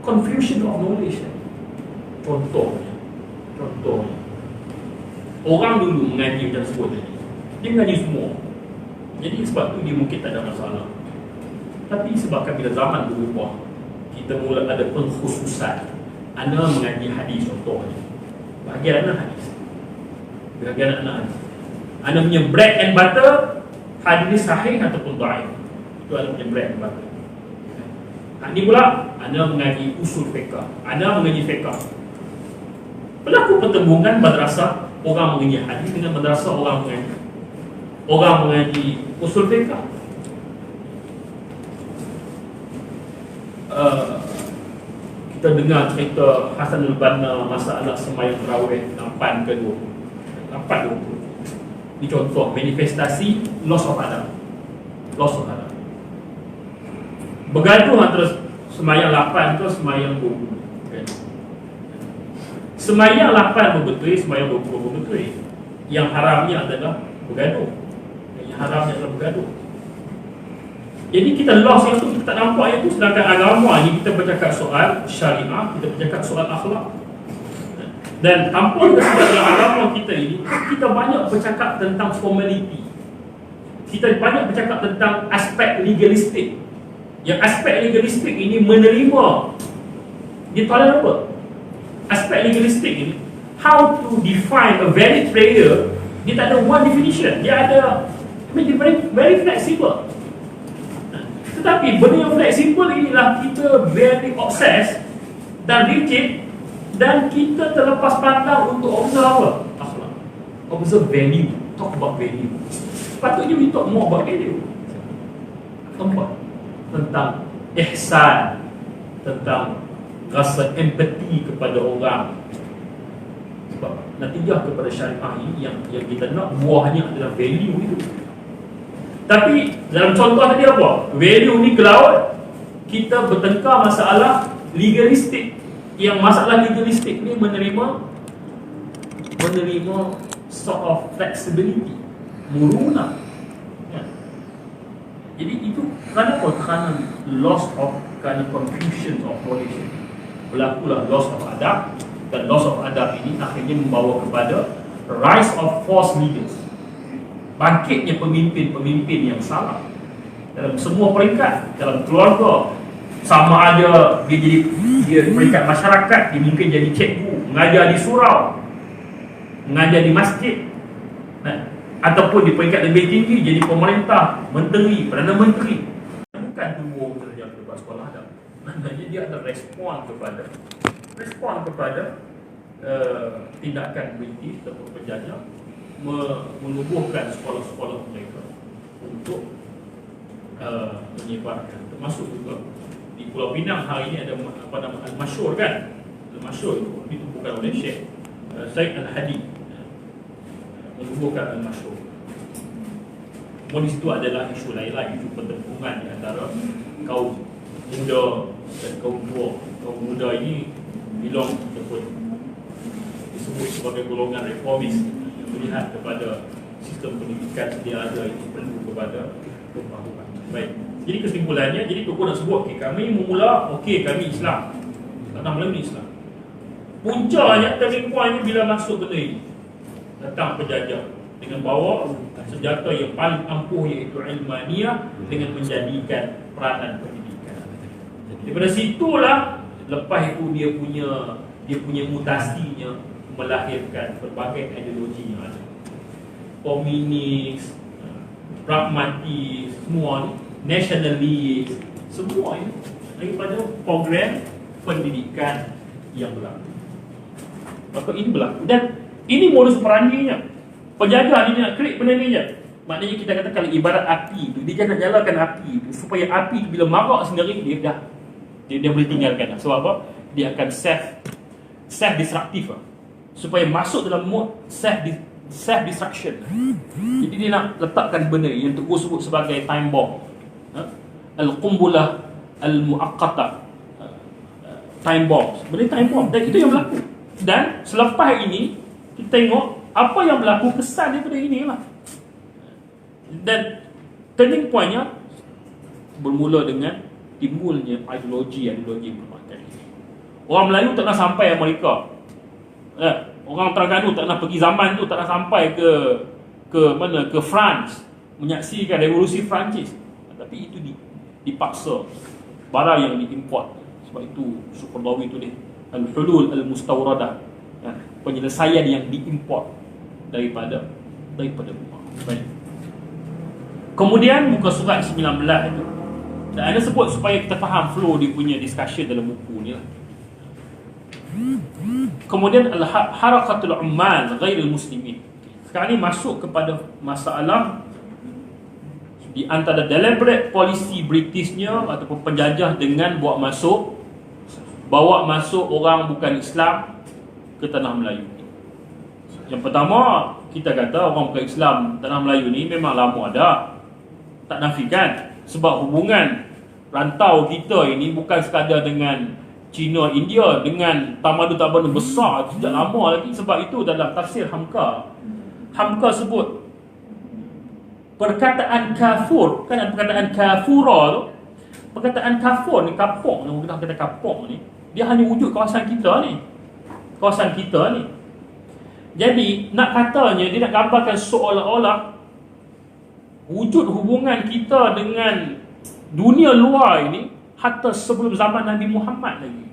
confusion of knowledge. Contohnya orang dulu mengaji macam sebut tadi, dia mengaji semua. Jadi sebab tu dia mungkin tak ada masalah. Tapi sebabkan bila zaman berubah, kita mula ada pengkhususan. Ana mengaji hadis contohnya, bahagian ana hadis, bahagian ana hadis. Ana punya bread and butter, hadis sahih ataupun dhaif. Itu ana punya bread and butter. Ini pula ana mengaji usul fiqh, ana mengaji fiqh. Berlaku pertembungan madrasah orang mengaji hadis dengan madrasah orang mengaji usul fiqh. Kita dengar cerita Hasanul Banna masalah sembahyang tarawih 8 ke 20. Ini contoh manifestasi loss of adab. Bergaduh antara sembahyang 8 ke sembahyang 20. Sembahyang 8 berbetul, sembahyang 20 berbetul. Yang haramnya adalah bergaduh. Jadi kita loss yang tu, kita tak nampak yang tu. Sedangkan agama ni kita bercakap soal syariah, kita bercakap soal akhlak. Dan tanpa kita sebab dalam agama kita ini, kita banyak bercakap tentang formality. Kita banyak bercakap tentang aspek legalistik. Yang aspek legalistik ini menerima, dia tolerate apa? Aspek legalistik ini, how to define a valid prayer, dia tak ada one definition. Dia ada, dia very flexible. Tetapi benda yang fleksibel inilah kita very obsessed dan rigid, dan kita terlepas pandang untuk observe akhlak, observe value, talk about value. Patutnya we talk more about value. Tentang ihsan, tentang rasa empati kepada orang. Sebab natijah kepada syariah ini yang kita nak buahnya adalah value itu. Tapi dalam contoh tadi apa? Value ni ke laut, kita bertengkar masalah legalistik. Yang masalah legalistik ni menerima sort of flexibility, muruna. Ya. Jadi itu kerana apa? Kerana loss of, kerana confusion of knowledge. berlakulah loss of adab, dan loss of adab ini akhirnya membawa kepada rise of false leaders, bangkitnya pemimpin-pemimpin yang salah dalam semua peringkat, dalam keluarga, sama ada dia peringkat masyarakat, dia mungkin jadi cikgu, mengajar di surau, mengajar di masjid, ataupun di peringkat lebih tinggi jadi pemerintah, menteri, perdana menteri. Bukan dua kerja lepas sekolah adab. Maknanya dia ada respon kepada tindakan British ataupun penjajah menubuhkan sekolah-sekolah mereka untuk menyebarkan, termasuk juga di Pulau Pinang hari ini ada apa nama Al-Masyur kan. Al-Masyur itu ditubuhkan oleh Syekh Said Al-Hadi, menubuhkan Al-Masyur. Kemudian di situ adalah isu lain-lain, isu pertempuran di antara kaum muda dan kaum tua. Kaum muda ini bilang ataupun disebut sebagai golongan reformis yang melihat kepada sistem pendidikan sedia ada itu perlu kepada pemahaman. Baik. Jadi kesimpulannya, jadi tokoh nak sebut, kami memula, kami Islam, tak nak Melayu Islam. Puncanya, turning point bila masuk benda ini, datang penjajah dengan bawa senjata yang paling ampuh, iaitu ilmaniyah, dengan menjadikan peranan pendidikan. Daripada situlah, lepas itu dia punya mutasinya melahirkan berbagai ideologi yang ada. Komunis, pragmatis, semua ni, nasionalis, semua ini daripada program pendidikan yang berlaku. Maka ini berlaku, dan ini modus operandinya. Penjajah ni nak klik benda ni je. Maknanya kita kata kalau ibarat api tu, dia nak nyalakan api tu supaya api tu bila marak sendiri dia boleh tinggalkan. Sebab apa? Dia akan self destructive supaya masuk dalam mode self destruction. Jadi dia nak letakkan benda yang Teguh sebut sebagai time bomb, al-qumbulah al-muaqqatah, time bomb. Benda time bomb, dan itu yang berlaku. Dan selepas ini kita tengok apa yang berlaku, kesan daripada inilah. Dan turning pointnya bermula dengan timbulnya ideologi berbagai. Orang Melayu tak nak sampai Amerika. Orang Terengganu tak nak pergi zaman tu, tak nak sampai ke mana, ke France, menyaksikan revolusi Perancis. Tapi itu dipaksa, barang yang diimport. Sebab itu Sukardawi tu al-hulul al-mustawradah, penyelesaian yang diimport daripada luar. Baik. Kemudian muka surat 19 itu, dan ada sebut supaya kita faham flow dia punya discussion dalam buku ni lah. Kemudian al-harakatul ummal ghairil muslimin. Sekarang ni masuk kepada masalah di antara deliberate policy Britishnya ataupun penjajah dengan bawa masuk orang bukan Islam ke tanah Melayu. Yang pertama, kita kata orang bukan Islam tanah Melayu ni memang lama ada, tak nafikan. Sebab hubungan rantau kita ini bukan sekadar dengan China, India, dengan tamadun-tamadun besar sejak lama lagi. Sebab itu dalam tafsir Hamka sebut perkataan kafur, kan ada perkataan kafura tu. Perkataan kafur ni, kapok ni, kita kata kapok ni, dia hanya wujud kawasan kita ni. Jadi nak katanya, dia nak gambarkan seolah-olah wujud hubungan kita dengan dunia luar ini hatta sebelum zaman Nabi Muhammad lagi.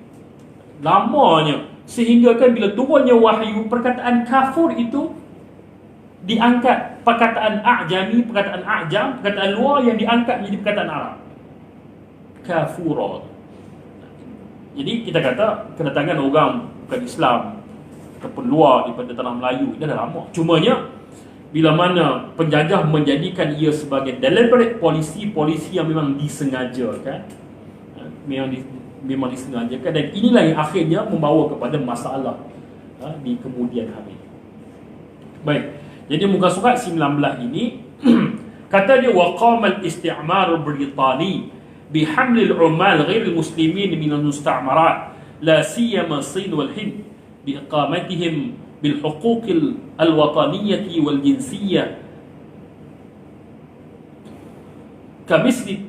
Lamanya, sehingga kan bila turunnya wahyu, perkataan kafur itu diangkat, perkataan a'jami, perkataan a'jam, perkataan luar yang diangkat menjadi perkataan Arab. Kafura. Jadi kita kata kedatangan orang bukan Islam ataupun luar daripada tanah Melayu ini dah lama. Cumanya bila mana penjajah menjadikan ia sebagai deliberate polisi yang memang disengajakan, memang disengajakan, dan inilah yang akhirnya membawa kepada masalah di kemudian hari. Baik. Jadi muka surat 19 ini kata dia waqama al-isti'mar al-Britani bihaml al-ummal ghair al-muslimin min al-musta'marat la siyama Sin wal Hind biiqamatihim bil huquq al-wataniyyah wal jinsiyah kamisli,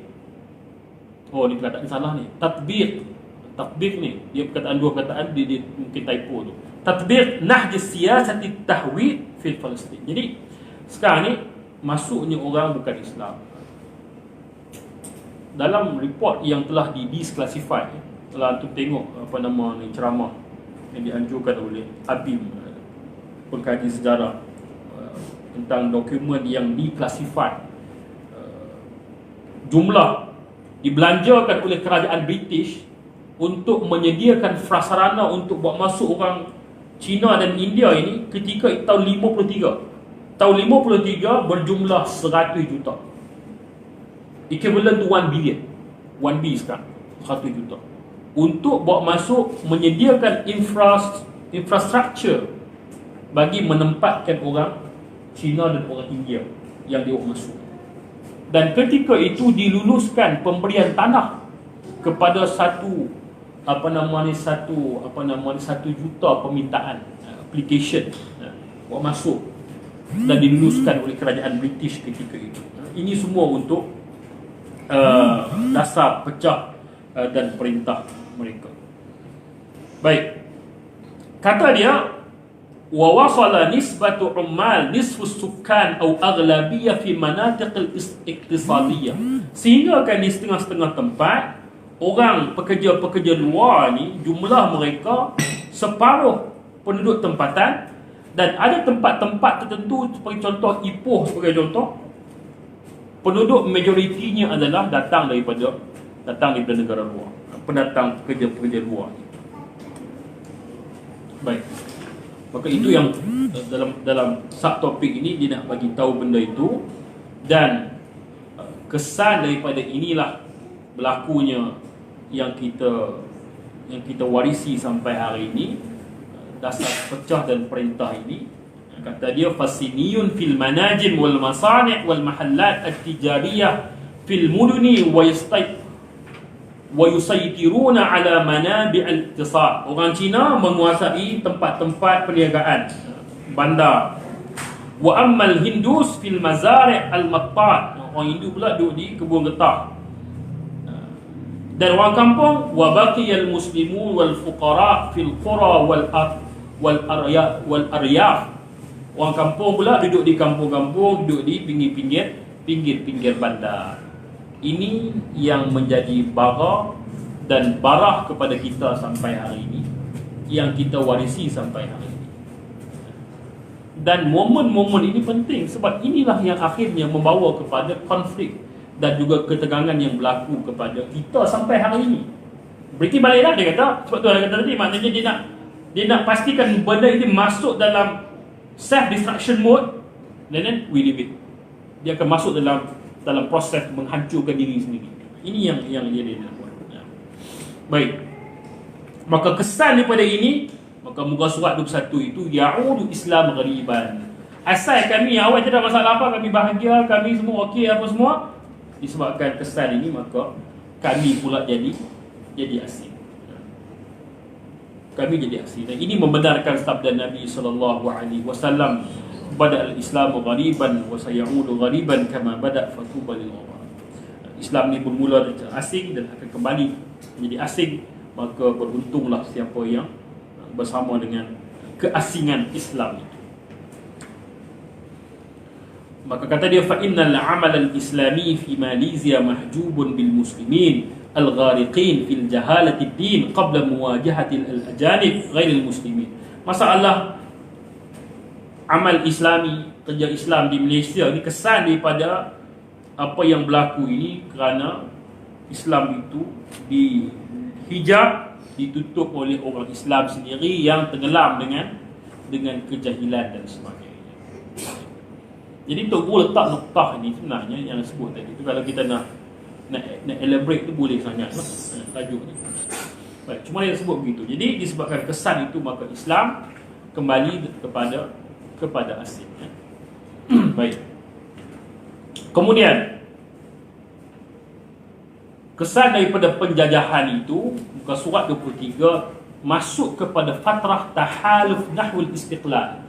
ni perkataan salah ni, tatbiq Tatbiq ni, dia perkataan dua perkataan dia mungkin typo tu. Tatbiq nahj siyasati tahwid fil Palestin. Jadi sekarang ni masuknya orang bukan Islam. Dalam report yang telah di-disclassify, telah antum tengok apa nama ni, ceramah yang dianjurkan oleh Habib, pengkaji sejarah, tentang dokumen yang declassified. Jumlah dibelanjakan oleh kerajaan British untuk menyediakan prasarana untuk buat masuk orang Cina dan India ini ketika tahun 53. Tahun 53 berjumlah 100 juta. Equivalent to 1 billion. 1 B sekarang 100 juta. Untuk buat masuk menyediakan infrastruktur bagi menempatkan orang Cina dan orang India yang dia masuk. Dan ketika itu diluluskan pemberian tanah kepada satu juta permintaan application buat masuk, dan diluluskan oleh kerajaan British ketika itu. Ini semua untuk dasar pecah dan perintah mereka. Baik. Kata dia, wa wasala nisbatu ummal nisfu sukan atau aghlabiyah fi manatiq al-iqtisadiyah, sehingga kan di setengah-setengah tempat orang pekerja-pekerja luar ni jumlah mereka separuh penduduk tempatan, dan ada tempat-tempat tertentu seperti contoh Ipoh sebagai contoh, penduduk majoritinya adalah datang daripada negara luar, pendatang pekerja-pekerja luar. Baik. Maka itu yang dalam subtopik ini dia nak bagi tahu benda itu, dan kesan daripada inilah berlakunya yang kita warisi sampai hari ini, dasar pecah dan perintah ini. Kata dia, fasiniyun fil manajim wal masani' wal mahallat at-tijariyah fil muduni wa yusaytiruna ala manabi' al-iqtisad. Orang Cina menguasai tempat-tempat perniagaan, bandar. Wa ammal hindus fil mazari' al-mattat. Orang Hindu pula duduk di kebun getah. Dan orang kampung, wa baqiyal muslimun wal fuqara fil qura wal aryaf. Orang kampung pula duduk di kampung-kampung, duduk di pinggir-pinggir bandar. Ini yang menjadi bara dan barah kepada kita sampai hari ini, yang kita warisi sampai hari ini. Dan momen-momen ini penting, sebab inilah yang akhirnya membawa kepada konflik dan juga ketegangan yang berlaku kepada kita sampai hari ini. Berarti baliklah dia kata, sebab tu dia kata tadi, maknanya dia nak pastikan benda ini masuk dalam self-destruction mode, and then we leave it. Dia akan masuk dalam proses menghancurkan diri sendiri. Ini yang dia nak buat. Baik. Maka kesan daripada ini, maka muka surat 21 itu, ya'udu Islam ghariban. Asal kami awal tidak masalah apa, kami bahagia, kami semua okey apa semua, disebabkan kesan ini, maka kami pula jadi asing. Kami jadi asing. Dan ini membenarkan sabda Nabi SAW, bada al-Islamu ghariban wa sayaudu ghariban kama bada fatuba lil ghurab. Islam ni bermula dari asing dan akan kembali menjadi asing, maka beruntunglah siapa yang bersama dengan keasingan Islam itu. Maka kata dia, fa innal amal al-islami fi Malaysia mahjubun bil muslimin al-ghariqin fil jahalati ad-din qabla muwajahati al-ajanib ghair al-muslimin. Masalah amal islami, kerja Islam di Malaysia ni kesan daripada apa yang berlaku ini kerana Islam itu dihijab, ditutup oleh orang Islam sendiri yang tenggelam dengan kejahilan dan sebagainya. Jadi Tok Guru letak noktah ini sebenarnya yang sebut tadi itu, kalau kita nak elaborate tu boleh sangat tajuk ni. Baik, cuma dia sebut begitu. Jadi disebabkan kesan itu, maka Islam kembali kepada asing. Baik. Kemudian kesan daripada penjajahan itu, muka surat 23 masuk kepada fatrah tahaluf nahwul istiqlal.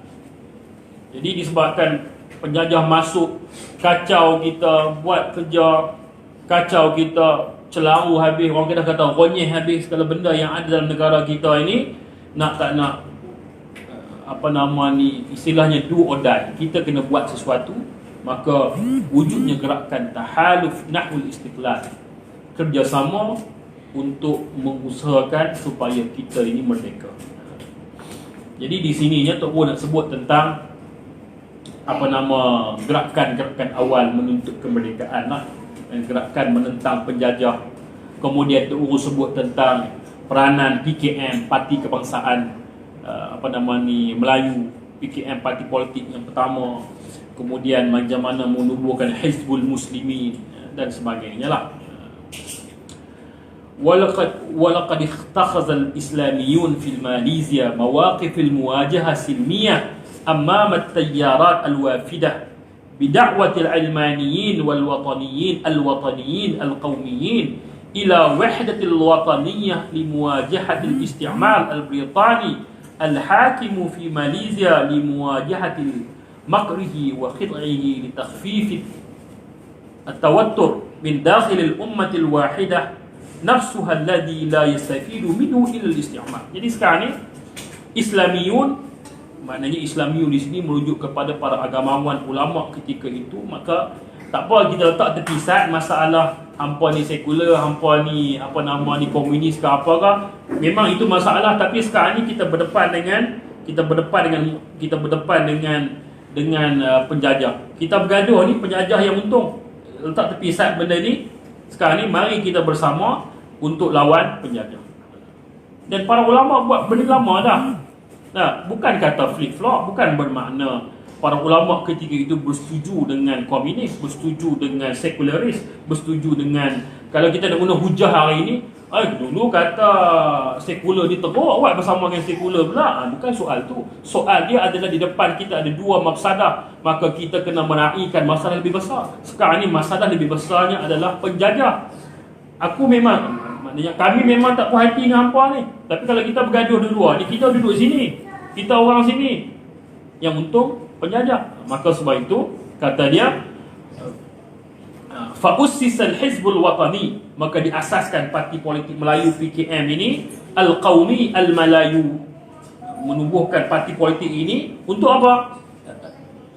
Jadi disebabkan penjajah masuk, kacau kita, buat kerja, kacau kita, celau habis, orang kena kata konyeh habis segala benda yang ada dalam negara kita ini, nak tak nak istilahnya do or die, kita kena buat sesuatu. Maka wujudnya gerakan tahaluf nahwul istiqlal, kerjasama untuk mengusahakan supaya kita ini merdeka. Jadi di sininya Tok Wu nak sebut tentang gerakan-gerakan awal menuntut kemerdekaan lah, dan gerakan menentang penjajah. Kemudian Tok Wu sebut tentang peranan PKM, Parti Kebangsaan Melayu, PKM parti politik yang pertama. Kemudian macam mana menubuhkan Hizbul Muslimin dan sebagainya lah. ولقد اتخذ الإسلاميون في ماليزيا مواقف المواجهة السلمية أمام التيارات الوافدة بدعوة العلمانيين الوطنيين القوميين إلى وحدة الوطنية لمواجهة الاستعمار البريطاني الحاكم في ماليزيا لمواجهة مكره وخدعه لتخفيف التوتر من داخل الأمة الواحدة نفسها الذي لا يستفيد منه إلا الاستعمار. Jadi sekarang ni Islamiyun, maknanya Islamiyun di sini merujuk kepada para agamawan ulama ketika itu. Maka tak apa kita letak terpisah masalah hampa ni sekular, hampa ni komunis ke apa ke. Memang itu masalah, tapi sekarang ni kita berdepan dengan penjajah. Kita bergaduh ni penjajah yang untung. Letak terpisah benda ni. Sekarang ni mari kita bersama untuk lawan penjajah. Dan para ulama buat benda lama dah. Bukan kata flip-flop, bukan bermakna para ulama ketika itu bersetuju dengan komunis, bersetuju dengan sekularis, bersetuju dengan, kalau kita nak guna hujah hari ini, dulu kata sekular ni teruk, awak bersama dengan sekular pula. Bukan soal tu. Soal dia adalah di depan kita ada dua mafsadah, maka kita kena menaikkan masalah lebih besar. Sekarang ni masalah lebih besarnya adalah penjajah. Kami memang tak puas hati dengan hampa ni, tapi kalau kita bergaduh dua-dua ni, kita duduk sini, kita orang sini, yang untung penjajah. Maka sebab itu kata dia fa'ussisal hizbul watani, maka diasaskan parti politik Melayu PKM ini, al-qaumi al-Melayu, menubuhkan parti politik ini untuk apa?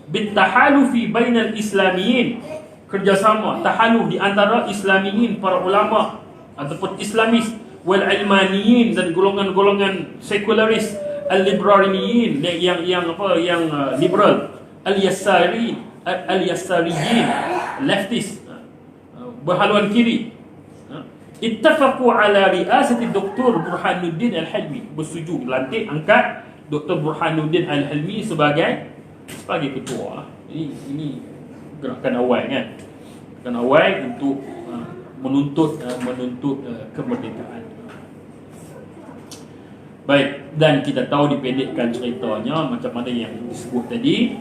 Bitahalufi bainal islamiyin, kerjasama tahaluf di antara islamiyin, para ulama ataupun islamis, wal ilmaniyin, dan golongan-golongan sekularis, al-liberaliyin yang liberal, al-yasariyin leftist, berhaluan kiri. Ittafaqu ala riasati Dr. Burhanuddin Al-Hilmi, bersetuju lantik angkat Dr. Burhanuddin Al-Hilmi sebagai ketua. Ini gerakan awal kan. Gerakan awal untuk menuntut kemerdekaan. Baik, dan kita tahu dipendekkan ceritanya macam mana yang disebut tadi.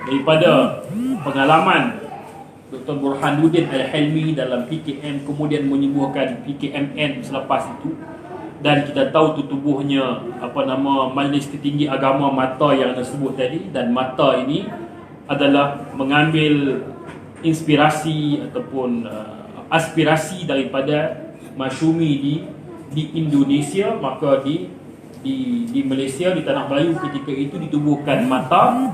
Daripada pengalaman Dr. Burhanuddin Al-Hilmi dalam PKM, kemudian menyembuhkan PKMN selepas itu, dan kita tahu tubuhnya Majlis Tertinggi Agama MATA yang disebut tadi. Dan MATA ini adalah mengambil inspirasi ataupun aspirasi daripada masyumi di Indonesia. Maka di Malaysia, di Tanah Melayu ketika itu ditubuhkan MATA.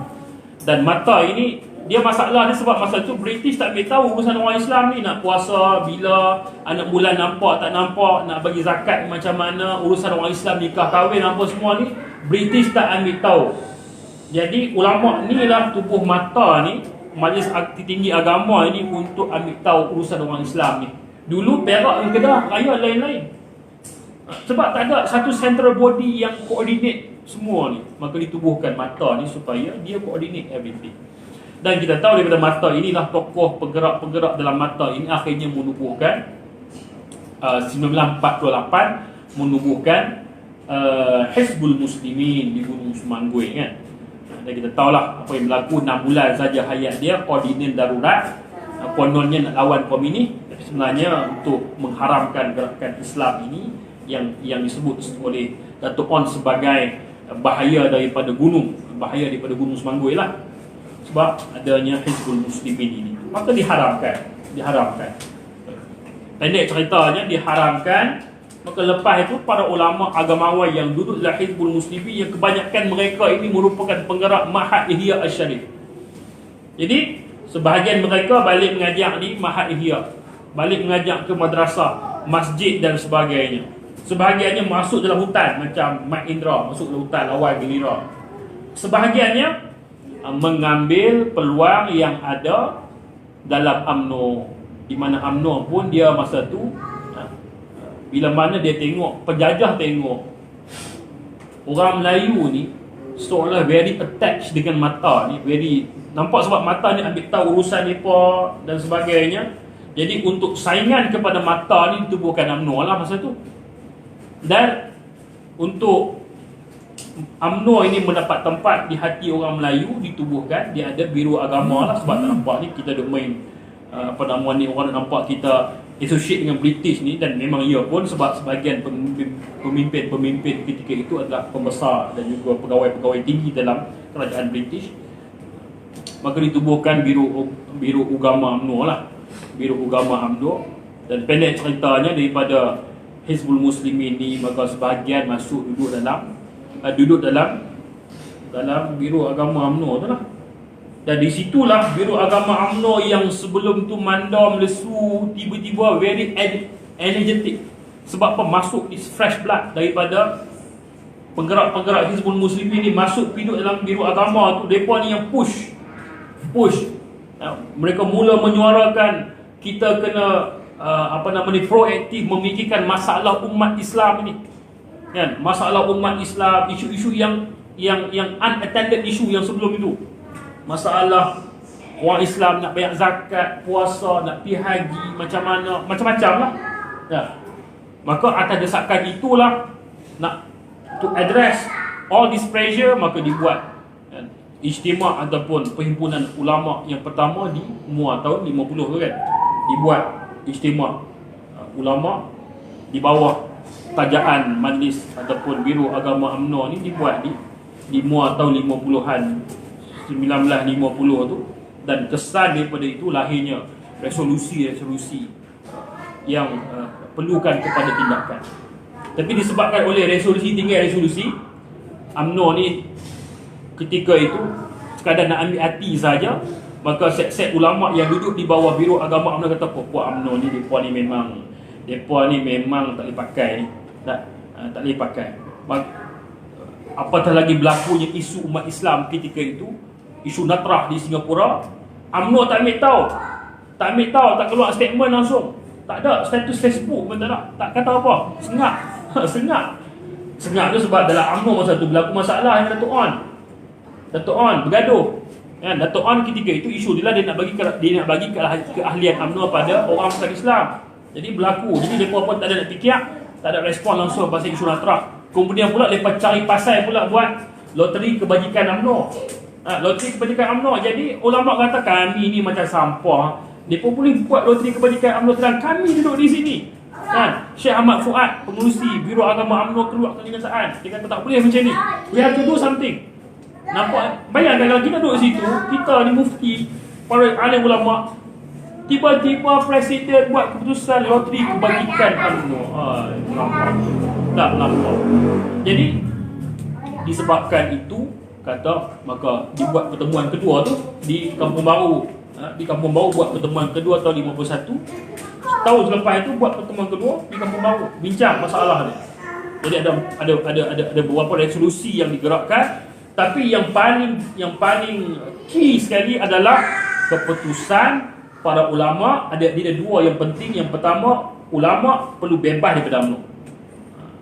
Dan MATA ini dia masalah dia sebab masa tu British tak ambil tahu urusan orang Islam ni, nak puasa bila, anak bulan nampak tak nampak, nak bagi zakat macam mana, urusan orang Islam nikah kahwin apa semua ni British tak ambil tahu. Jadi ulama ni lah tubuh MATA ni, Majlis Tertinggi Agama ini, untuk ambil tahu urusan orang Islam ni. Dulu Perak dan Kedah raya lain-lain, sebab tak ada satu central body yang coordinate semua ni. Maka ditubuhkan MATA ni supaya dia coordinate everything. Dan kita tahu daripada MATA inilah tokoh penggerak-penggerak dalam MATA ini akhirnya menubuhkan 1948 menubuhkan Hizbul Muslimin di Gunung Semangui kan. Dan kita tahulah apa yang berlaku, 6 bulan saja hayat dia, koordinat darurat, kononnya nak lawan komunis, tapi sebenarnya untuk mengharamkan gerakan Islam ini yang disebut oleh Datuk On sebagai bahaya daripada gunung Semangui lah, sebab adanya Hizbul Muslimin ini, maka diharamkan. diharamkan. Pendek ceritanya diharamkan. Maka lepas itu para ulama agamawan yang duduk dalam Hizbul Muslimin, yang kebanyakan mereka ini merupakan penggerak Ma'had Ihya Asy-Syarif. Jadi sebahagian mereka balik mengajar di Ma'had Ihya, balik mengajar ke madrasah, masjid dan sebagainya. Sebahagiannya masuk dalam hutan macam Mat Indra, masuk dalam hutan awal giliran. Sebahagiannya mengambil peluang yang ada dalam UMNO, di mana UMNO pun dia masa tu bila mana dia tengok, penjajah tengok orang Melayu ni seolah very attached dengan mata ni, very nampak sebab mata ni ambil tahu urusan mereka dan sebagainya. Jadi untuk saingan kepada mata ni ditubuhkan UMNO lah masa tu. Dan untuk UMNO ini mendapat tempat di hati orang Melayu, ditubuhkan, dia ada Biro Agama lah. Sebab tak nampak ni kita duk main apa nama ni, orang nampak kita associate dengan British ni, dan memang ia pun sebab sebahagian pemimpin ketika itu adalah pembesar dan juga pegawai-pegawai tinggi dalam kerajaan British. Maka ditubuhkan Biro Agama UMNO lah, Biro Agama UMNO. Dan pendek ceritanya daripada Hizbul Muslimin ni, maka sebahagian masuk duduk dalam Biro Agama UMNO tu lah. Dan di situlah Biro Agama UMNO yang sebelum tu mandam lesu, tiba-tiba very energetic. Sebab apa? Masuk is fresh blood daripada penggerak-penggerak Hizbul Muslimin ni, masuk duduk dalam Biro Agama tu. Mereka ni yang push. Mereka mula menyuarakan kita kena proaktif memikirkan masalah umat Islam ini. Kan? Masalah umat Islam, isu-isu yang unattended isu yang sebelum itu. Masalah orang Islam nak bayar zakat, puasa, nak pergi haji, macam-macam lah. Ya. Maka atas desakan itulah, nak to address all this pressure, maka dibuat ijtima' ataupun perhimpunan ulama' yang pertama di Muar tahun 50 tu kan. Dibuat ijtima' ulama' di bawah tajaan majlis ataupun Biro Agama UMNO ni, dibuat di Muar tahun 50-an 1950 tu. Dan kesan daripada itu lahirnya resolusi-resolusi yang perlukan kepada tindakan. Tapi disebabkan oleh tinggal resolusi, UMNO ni ketika itu sekadar nak ambil hati saja, maka set-set ulama' yang duduk di bawah Biro Agama UMNO kata, puak UMNO ni mereka ni memang tak boleh pakai ni. Tak boleh pakai. Apatah lagi berlakunya isu umat Islam ketika itu, isu Natrah di Singapura, UMNO tak ambil tahu, tak keluar statement langsung, tak ada status Facebook pun, tak kata apa, sengak tu sebab dalam UMNO masa tu berlaku masalah dengan Dato' On bergaduh. Kan, Dato' On ketika itu isu dia lah, dia nak bagi keahlian UMNO pada orang bukan Islam. Jadi berlaku, jadi mereka pun tak ada nak fikir, tak ada respon langsung pasal isu Natrah. Kemudian pula mereka cari pasal pula buat loteri kebajikan UMNO. Loteri kebajikan UMNO. Jadi ulama kata kami ni macam sampah. Mereka boleh buat loteri kebajikan UMNO sedang kami duduk di sini. Kan? Syekh Ahmad Fuad, pengurusi Biro Agama UMNO, keluar kenyataan. Dia kata tak boleh macam ni. We have to do something. Nampak? Bayangkan kalau kita duduk situ, kita ni mufti, para alim ulama, tiba-tiba presiden buat keputusan loteri kebajikan UMNO. Nampak. Jadi disebabkan itu, kata, maka dibuat pertemuan kedua tu di Kampung Baru. Di Kampung Baru buat pertemuan kedua tahun 51. Tahun selepas itu buat pertemuan kedua di Kampung Baru, bincang masalah ni. Jadi ada beberapa resolusi yang digerakkan, tapi yang paling key sekali adalah keputusan para ulama. Ada dua yang penting. Yang pertama, ulama perlu bebas daripada UMNO.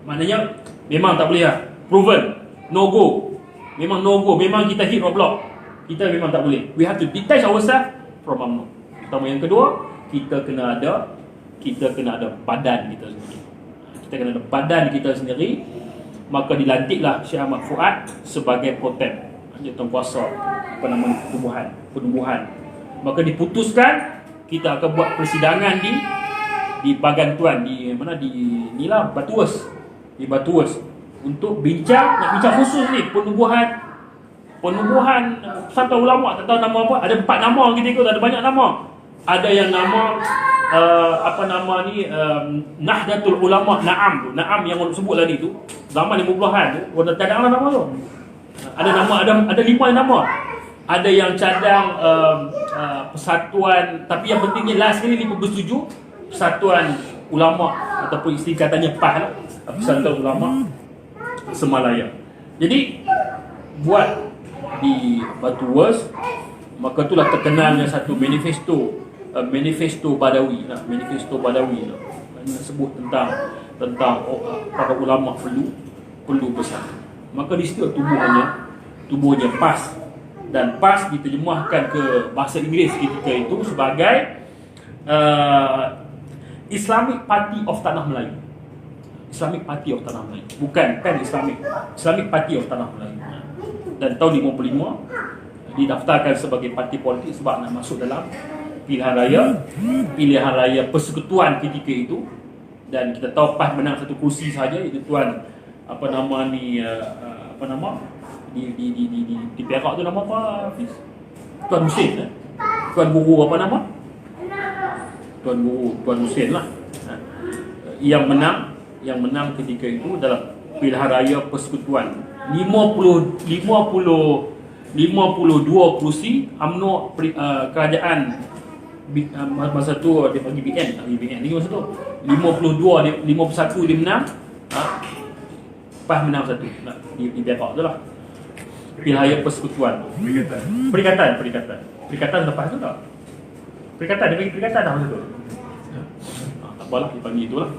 Maknanya memang tak boleh lah, proven no go. Memang no go, memang kita hit roadblock. Kita memang tak boleh. We have to detach ourselves from UMNO. Pertama. Yang kedua, kita kena ada badan kita sendiri. Kita kena ada badan kita sendiri. Maka dilantiklah Syekh Ahmad Fuad sebagai protem Jawatankuasa penumbuhan. Maka diputuskan kita akan buat persidangan di Bagan Tuan, di Batuas. Di Batuas untuk nak bincang khusus ni penumbuhan Satu ulama tak tahu nama apa, ada 4 nama kita ikut, ada banyak nama. ada yang nama Nahdlatul Ulama, Naam yang orang sebut tadi tu zaman 50-an tu, orang cadanglah nama tu. Ada nama, ada 5 nama. Ada yang cadang persatuan, tapi yang pentingnya last kali ni bersetuju Persatuan Ulama ataupun istingkatannya PAH lah, Persatuan Ulama Semalaya. Jadi buat di Batu Wers, maka itulah terkenalnya satu manifesto Badawi lah, manifesto Badawi lah, yang sebut tentang para ulama perlu bersatu. Maka di situ tubuhnya PAS, dan PAS diterjemahkan ke bahasa Inggeris ketika itu sebagai Islamic Party of Tanah Melayu. Islamic Party of Tanah Melayu, bukan Islamic Party of Tanah Melayu. Dan tahun 55 didaftarkan sebagai parti politik sebab nak masuk dalam pilihan raya persekutuan ketika itu. Dan kita tahu PAS menang satu kursi saja, iaitu Tuan di Perak tu nama apa, Hafiz? Tuan Hussein. Tuan Guru apa nama? Tuan Hussein lah. Yang menang ketika itu dalam pilihan raya persekutuan. 52 kursi UMNO, kerajaan masa tu dia bagi BN ni masa tu 51 dia menang, PAS menang satu di Perak tu lah, pilihan raya persekutuan. Perikatan lepas tu tak? Dia bagi perikatan dah masa tu. Tak apalah, dia panggil itulah.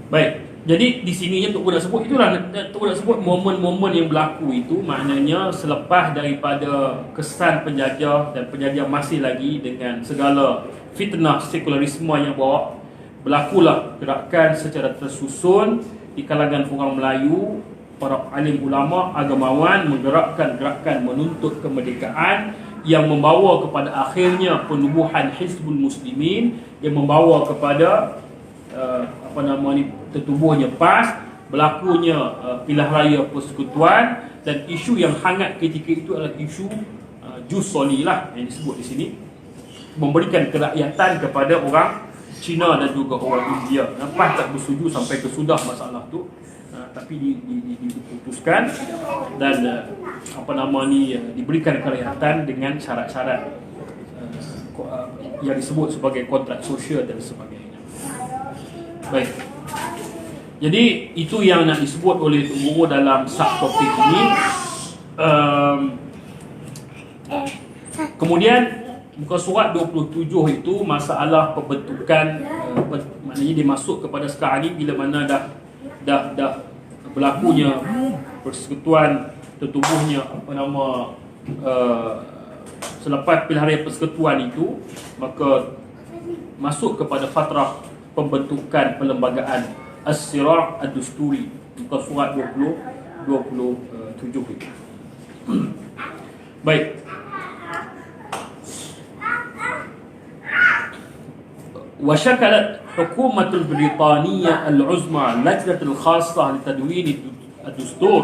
Baik, jadi di sininya Tok Guru nak sebut itulah, Tok Guru nak sebut momen-momen yang berlaku itu, maknanya selepas daripada kesan penjajah, dan penjajah masih lagi dengan segala fitnah sekularisme yang bawa, berlakulah gerakan secara tersusun di kalangan orang Melayu, para alim ulama, agamawan menggerakkan gerakan menuntut kemerdekaan yang membawa kepada akhirnya penubuhan Hizbul Muslimin, yang membawa kepada tertubuhnya PAS, berlakunya pilihan raya persekutuan, dan isu yang hangat ketika itu adalah isu jus soli lah yang disebut di sini, memberikan kerakyatan kepada orang Cina dan juga orang India. PAS tak bersetuju sampai ke sudah masalah tu, tapi diputuskan dan diberikan kerakyatan dengan syarat-syarat yang disebut sebagai kontrak sosial dan sebagainya. Baik. Jadi itu yang nak disebut oleh Tok Guru dalam subtopik ini. Kemudian muka surat 27 itu masalah pembentukan, maknanya dia masuk kepada sekarang ni bila mana dah berlakunya persekutuan, tertubuhnya selepas pilihan raya persekutuan itu, maka masuk kepada fatrah pembentukan perlembagaan As-Sira' Ad-Dusturi, muka surat 27 itu. Baik. وشكلت حكومة البريطانية العظمى لجنة خاصة لتدوين الدستور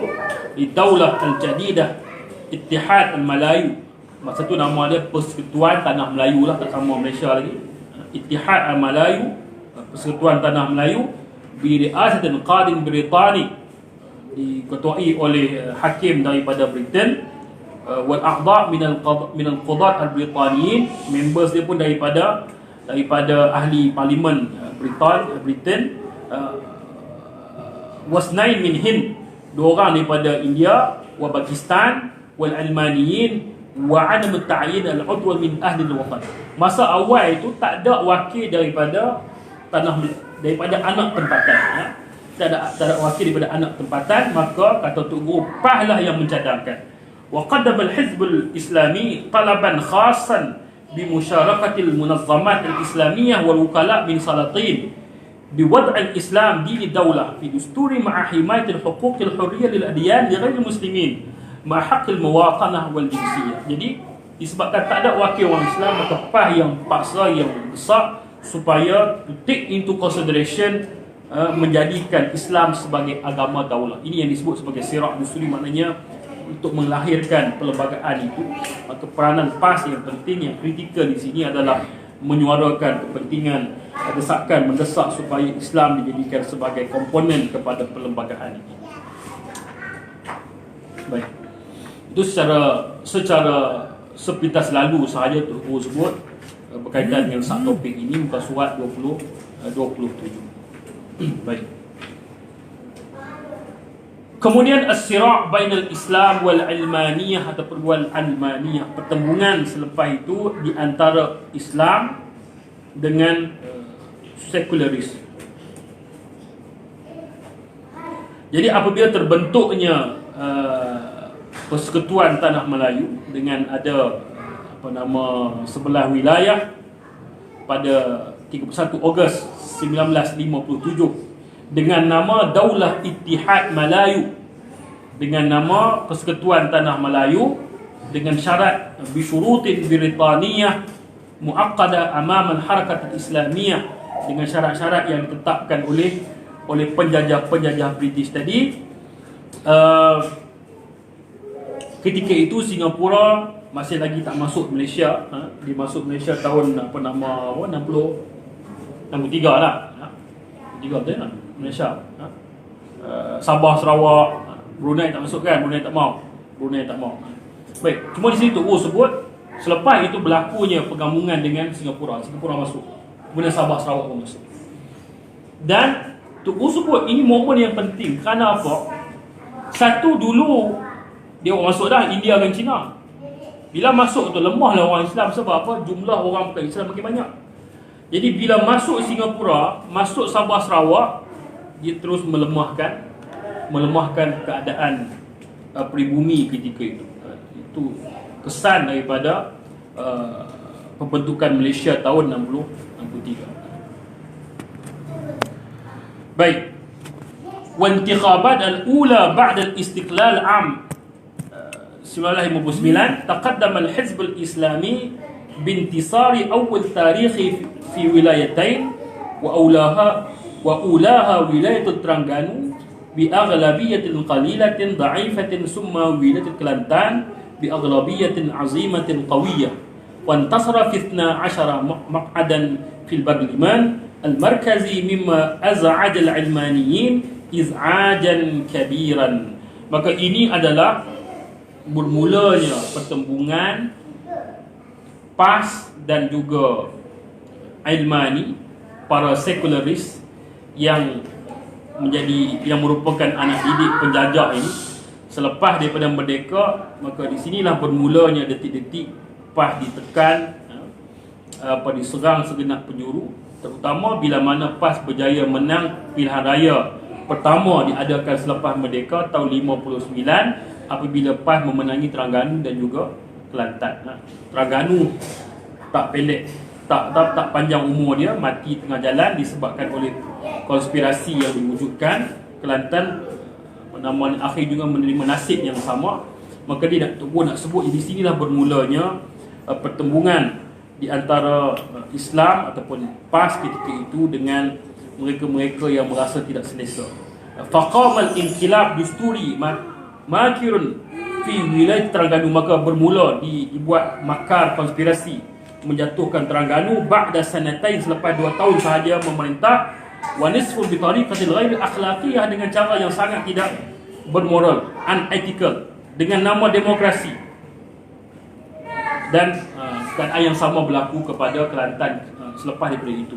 للدولة الجديدة اتحاد الملايو. Masa tu nama dia Persekutuan Tanah Melayu lah, tak sama Malaysia lagi. Ittihad Al-Malayu, Persekutuan Tanah Melayu, biriasatin qadin Britani, diketuai oleh hakim daripada Britain, wal a'dha' min al-qudat al-Britaniyin, members dia pun daripada ahli parlimen Britain, wasnain min Hind, 2 orang daripada India, wa Pakistan, wal Almaniyin, wa adam at-ta'yin al-udwa min ahli al-watan. Masa awal itu tak ada wakil daripada anak tempatan, ya? Tak ada wakil daripada anak tempatan, maka kata Tok Guru, PAS lah yang mencadangkan. Wa qaddama al-Hizb al-Islami talaban khassan بمشاركة المنظمات الإسلامية والوكلاء من سلاطين بوضع الإسلام دين الدولة في دستور مع حماية الحقوق الحرية للأديان لغير المسلمين مع حق المواطنة والجنسية. Jadi disebabkan tak ada wakil orang Islam, maka PAS yang paksa, yang besar supaya to take into consideration menjadikan Islam sebagai agama daulah. Ini yang disebut sebagai Sira' Ad-Dusturi, maknanya untuk melahirkan perlembagaan itu, maka peranan PAS yang penting, yang kritikal di sini adalah menyuarakan kepentingan desakan mendesak supaya Islam dijadikan sebagai komponen kepada perlembagaan ini. Baik. Itu secara sepintas lalu sahaja Tuan Guru sebut berkaitan dengan topik ini, muka surat 27. Baik. Kemudian as-sira' bainal Islam wal ilmaniyah ataupun wal almaniyah, pertembungan selepas itu di antara Islam dengan sekularis. Jadi apabila terbentuknya Persekutuan Tanah Melayu dengan ada sebelah wilayah pada 31 Ogos 1957 dengan nama Daulah Ittihad Melayu, dengan nama Persekutuan Tanah Melayu, dengan syarat bisyurutin Britania muaqqada amam al-harakat al-islamiyah, dengan syarat-syarat yang ditetapkan oleh penjajah British tadi. Ketika itu Singapura masih lagi tak masuk Malaysia. Dia masuk Malaysia tahun 63 lah. 3 betul tak? Malaysia. Sabah, Sarawak, Brunei tak masuk kan? Brunei tak mau. Baik, cuma di sini Tok Guru sebut selepas itu berlakunya pergabungan dengan Singapura masuk. Kemudian Sabah, Sarawak pun masuk. Dan Tok Guru sebut ini momen yang penting. Kerana apa? Satu, dulu dia orang masuk dah India dan China. Bila masuk tu lemahlah orang Islam. Sebab apa? Jumlah orang bukan Islam makin banyak. Jadi bila masuk Singapura, masuk Sabah, Sarawak, dia terus melemahkan keadaan peribumi ketika itu. Itu kesan daripada pembentukan Malaysia tahun 63. Baik. Wantikhabat al-ula ba'da al-istiqlal am 1959 taqaddama al-Hizb al-Islami bintisari awal tarikhi fi wilayatain wa ulaha wilayat Terengganu bi aghlabiyatin qalilatin da'ifatin summa wilayat Kelantan bi aghlabiyatin azimatin qawiyyah wa intasara fi 12 maq'adan fil Parlimen al-markazi mimma az'aja al-ilmaniyin iz'ajan kabiran. Maka ini adalah bermulanya pertembungan PAS dan juga Ilmani, para sekularis yang merupakan anak didik penjajah ini. Selepas daripada merdeka, maka di sinilah bermulanya detik-detik PAS ditekan, diserang segenap penjuru, terutama bila mana PAS berjaya menang pilihan raya pertama diadakan selepas merdeka tahun 59 apabila PAS memenangi Terengganu dan juga Kelantan. Terengganu tak pendek, tak panjang umur dia, mati tengah jalan disebabkan oleh konspirasi yang diwujudkan. Kelantan akhir juga menerima nasib yang sama. Maka dia nak sebut di sinilah bermulanya pertembungan di antara Islam ataupun PAS ketika itu dengan mereka-mereka yang merasa tidak selesa. Faqamal inqilab dusturi makirun fi wilayah Terengganu, maka bermula dibuat makar konspirasi menjatuhkan Terengganu ba'da sanatain, selepas 2 tahun sahaja memerintah, wa nisfu bi tariqatil ghairi akhlaqiyah, dengan cara yang sangat tidak bermoral, unethical, dengan nama demokrasi. Dan keadaan yang sama berlaku kepada Kelantan selepas daripada itu.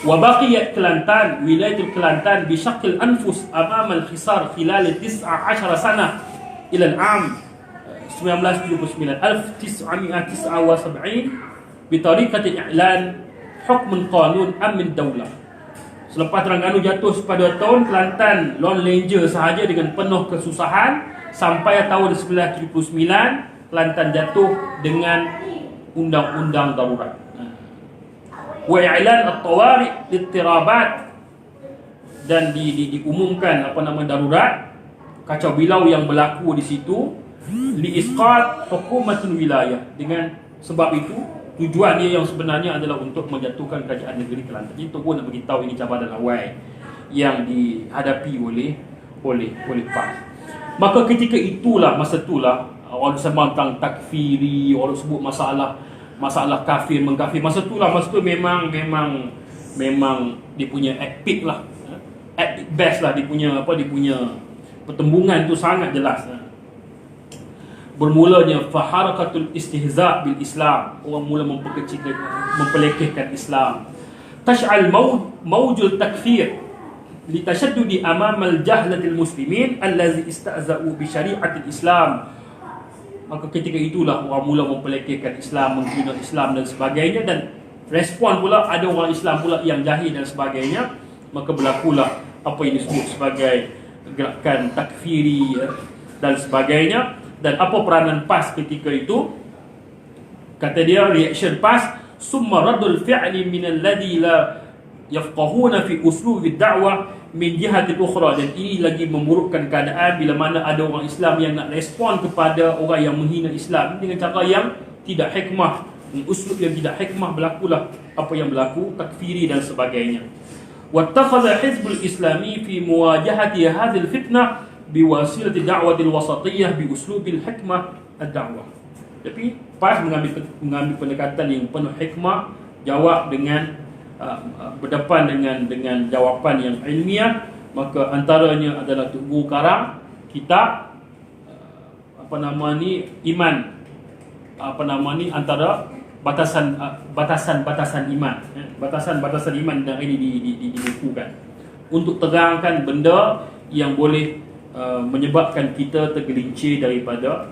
Wa baqiyat Kelantan, wilayah Kelantan bisyakil anfus amam al-khisar khilal 19 sana ila al-am 1979 bitariqat i'lan hukm qanun amn daulah. Selepas Terengganu jatuh pada 2 tahun, Kelantan lone ranger sahaja dengan penuh kesusahan sampai tahun 1979 Kelantan jatuh dengan undang-undang darurat. Wa i'lan at-tawari' littirabat, dan diumumkan darurat, kacau bilau yang berlaku di situ, li isqat hukumatul wilayah. Dengan sebab itu tujuan dia yang sebenarnya adalah untuk menjatuhkan kerajaan negeri Kelantan. Itu pun nak beritahu ini cabaran awal yang dihadapi oleh PAS. Maka ketika itulah, masa itulah orang sembang tentang takfiri, orang sebut masalah kafir mengkafir. Masa tu memang dia punya at peak lah, at best lah, dia punya pertembungan tu sangat jelas. Bermulanya faharakatul istihza' bil Islam, orang mula memperkecilkan, mempelekehkan Islam. Tash'al mawjul takfir litashaddudi amamal jahlatil muslimin allazi ista'za'u bi syari'atil Islam. Maka ketika itulah orang mula mempelekehkan Islam, menghina Islam dan sebagainya, dan respon pula ada orang Islam pula yang jahil dan sebagainya. Maka berlakulah apa yang disebut sebagai gerakan takfiri dan sebagainya. Dan apa peranan PAS ketika itu? Kata dia, reaction PAS, summa raddul fi'li min alladhi la yafqahuna fi uslubi da'wah min jihatil ukhra. Dan ini lagi memburukkan keadaan bila mana ada orang Islam yang nak respon kepada orang yang menghina Islam dengan cara yang tidak hikmah, uslub yang tidak hikmah. Berlakulah apa yang berlaku, takfiri dan sebagainya. Wattakhadha hizbul islami fi muwajahati hadhil fitnah biwasilati da'watil wasatiyah bi uslubil hikmah ad-da'wah. Tapi PAS mengambil pendekatan yang penuh hikmah, jawab dengan berdepan dengan jawapan yang ilmiah. Maka antaranya adalah Guru Karang, kitab iman, antara batasan iman, batasan iman yang ini dibukukan untuk terangkan benda yang boleh menyebabkan kita tergelincir daripada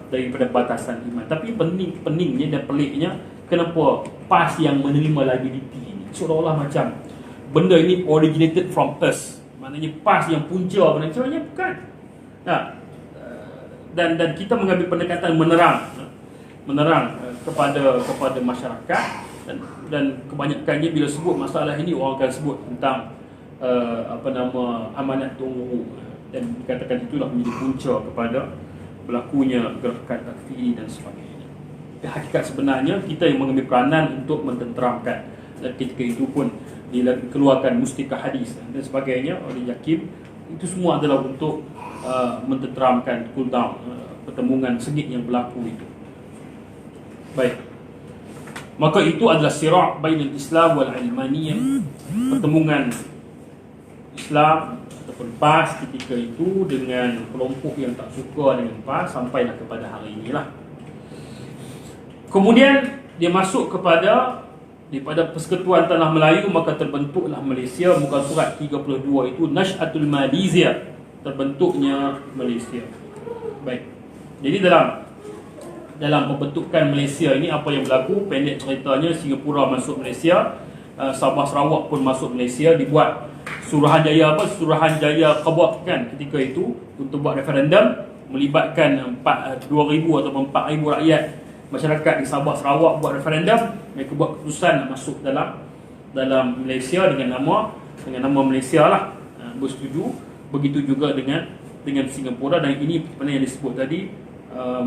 batasan iman. Tapi peningnya dan peliknya, kenapa PAS yang menerima liability ini seolah-olah macam benda ini originated from us, maknanya PAS yang punca benda sebenarnya bukan. Dan kita mengambil pendekatan menerang kepada masyarakat, dan kebanyakannya bila sebut masalah ini orang akan sebut tentang amanat tunggu, dan dikatakan itulah menjadi punca kepada berlakunya gerakan takfiri dan sebagainya. Hakikat sebenarnya kita yang mengambil peranan untuk mententeramkan, dan ketika itu pun dikeluarkan mustika hadis dan sebagainya oleh Yakim. Itu semua adalah untuk mententeramkan, cool down pertembungan sengit yang berlaku itu. Baik, maka itu adalah sira' bainal Islam wal ilmaniyah, pertembungan Islam ataupun PAS ketika itu dengan kelompok yang tak suka dengan PAS, sampailah kepada hari inilah. Kemudian dia masuk daripada Persekutuan Tanah Melayu, maka terbentuklah Malaysia. Muka surat 32 itu Nash'atul Malaysia, terbentuknya Malaysia. Baik, jadi dalam pembentukan Malaysia ini apa yang berlaku? Pendek ceritanya, Singapura masuk Malaysia, Sabah Sarawak pun masuk Malaysia, dibuat Suruhanjaya Qabah kan ketika itu untuk buat referendum melibatkan 2,000 atau 4,000 rakyat masyarakat di Sabah Sarawak buat referendum. Mereka buat keputusan nak masuk dalam Malaysia dengan nama Malaysia lah, bersetuju. Begitu juga dengan Singapura, dan ini sebenarnya yang disebut tadi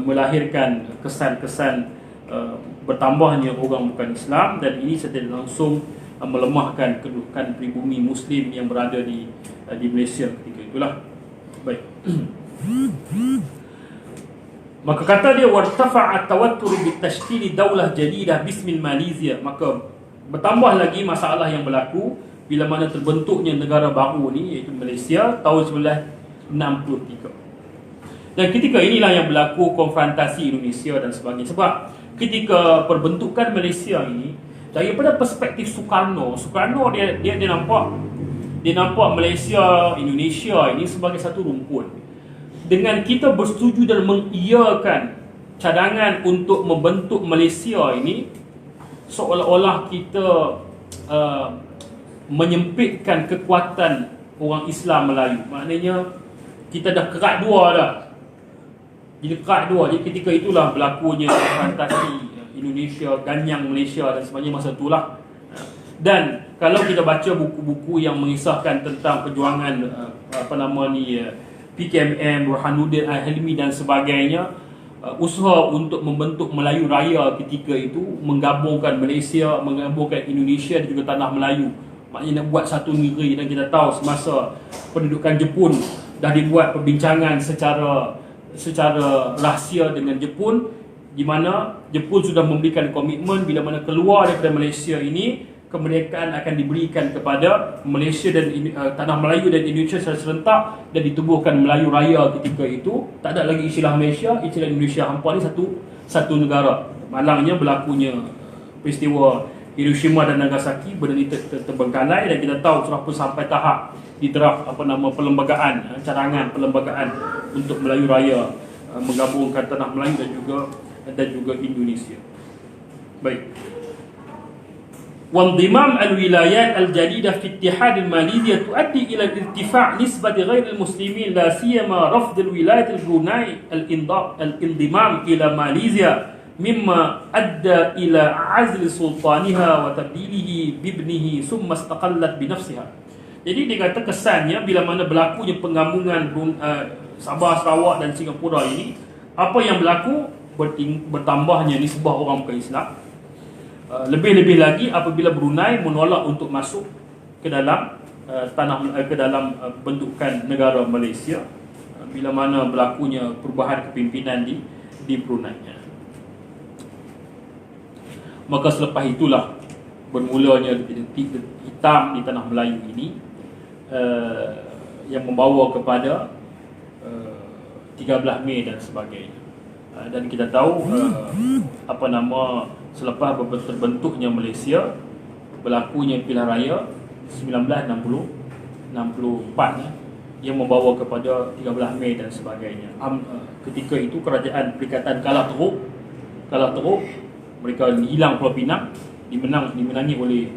melahirkan kesan-kesan bertambahnya orang bukan Islam, dan ini secara langsung melemahkan kedudukan pribumi Muslim yang berada di Malaysia ketika itulah. Baik. Maka kata dia, wartafa'a tawattur bitashkili daulah jadidah bismil Malaysia. Maka bertambah lagi masalah yang berlaku bila mana terbentuknya negara baru ni, iaitu Malaysia tahun 1963. Dan ketika inilah yang berlaku konfrontasi Indonesia dan sebagainya. Sebab ketika perbentukan Malaysia ini, daripada perspektif Soekarno dia nampak Malaysia, Indonesia ini sebagai satu rumpun. Dengan kita bersetuju dan mengiyakan cadangan untuk membentuk Malaysia ini, seolah-olah kita menyempitkan kekuatan orang Islam Melayu. Maknanya kita dah kerat dua dah. Jadi ketika itulah berlakunya konfrontasi Indonesia, ganyang Malaysia dan sebagainya masa itulah. Dan kalau kita baca buku-buku yang mengisahkan tentang perjuangan PKMM, Burhanuddin Al-Hilmi dan sebagainya, usaha untuk membentuk Melayu Raya ketika itu, menggabungkan Malaysia, menggabungkan Indonesia dan juga Tanah Melayu. Maknanya nak buat satu negeri. Dan kita tahu semasa pendudukan Jepun dah dibuat perbincangan secara rahsia dengan Jepun, di mana Jepun sudah memberikan komitmen bila mana keluar daripada Malaysia ini, kemerdekaan akan diberikan kepada Malaysia dan Tanah Melayu dan Indonesia secara serentak, dan ditubuhkan Melayu Raya ketika itu. Tak ada lagi istilah Malaysia, istilah Indonesia. Hampa ni satu negara. Malangnya berlakunya peristiwa Hiroshima dan Nagasaki, benda ni terbengkalai, dan kita tahu sudah pun sampai tahap di draft perlembagaan, cadangan perlembagaan untuk Melayu Raya, menggabungkan Tanah Melayu dan juga Indonesia. Baik. وانضمام الولايات الجديدة في اتحاد الماليزيا تؤدي إلى ارتفاع نسبة غير المسلمين لا سيما رفض الولايات البروناي الانضمام إلى ماليزيا مما أدى إلى عزل سلطانها وتبديله بابنه ثم استقلت بنفسها. Jadi dia kata kesannya bila mana berlakunya penggabungan Sabah, Sarawak dan Singapura ini, apa yang berlaku? Bertambahnya nisbah orang bukan Islam. Lebih-lebih lagi apabila Brunei menolak untuk masuk ke dalam ke dalam bentukan negara Malaysia, bila mana berlakunya perubahan kepimpinan di Brunei. Maka selepas itulah bermulanya titik hitam di Tanah Melayu ini, yang membawa kepada 13 Mei dan sebagainya. Dan kita tahu selepas terbentuknya Malaysia, berlakunya pilihan raya 1964 yang membawa kepada 13 Mei dan sebagainya. Ketika itu kerajaan Perikatan kalah teruk, mereka hilang Pulau Pinang, dimenangi oleh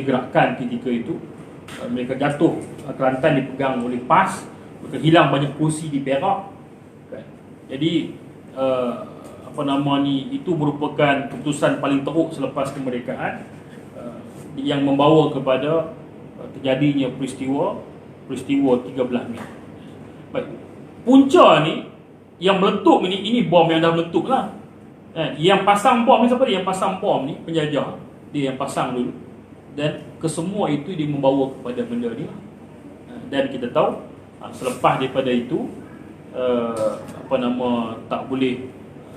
gerakan ketika itu. Mereka jatuh, Kelantan dipegang oleh PAS, mereka hilang banyak kursi di Perak. Jadi itu merupakan keputusan paling teruk selepas kemerdekaan, yang membawa kepada terjadinya peristiwa 13 Mei. Baik. Punca ni yang meletup ini bom yang dah meletup lah. Yang pasang bom ni siapa dia? Yang pasang bom ni penjajah. Dia yang pasang dulu. Dan kesemua itu dia membawa kepada benda ni. Dan kita tahu selepas daripada itu tak boleh,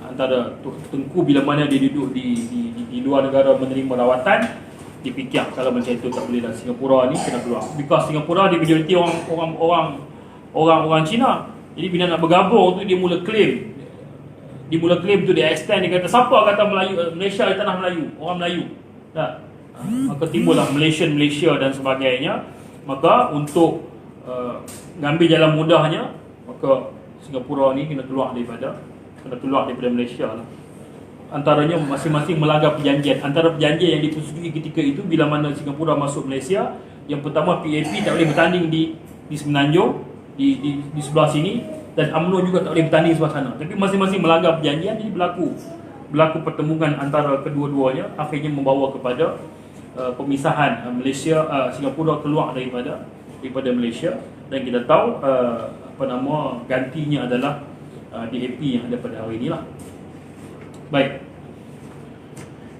antara tengku bila mana dia duduk di luar negara menerima rawatan, dipikir kalau macam itu tak boleh lah, Singapura ni kena keluar. Because Singapura di majoriti orang Cina. Jadi bila nak bergabung tu dia mula claim tu, dia extend, dia kata siapa kata Malaysia di tanah Melayu, orang Melayu. Tak. Maka timbullah Malaysia dan sebagainya. Maka untuk ngambil jalan mudahnya, maka Singapura ni kena keluar daripada Malaysia lah. Antaranya masing-masing melanggar perjanjian. Antara perjanjian yang dipersetujui ketika itu, bila mana Singapura masuk Malaysia, yang pertama PAP tak boleh bertanding di Semenanjung, di sebelah sini, dan UMNO juga tak boleh bertanding sebelah sana. Tapi masing-masing melanggar perjanjian, jadi berlaku pertemuan antara kedua-duanya, akhirnya membawa kepada pemisahan Singapura keluar daripada Malaysia. Dan kita tahu gantinya adalah DAP yang ada pada hari inilah. Baik.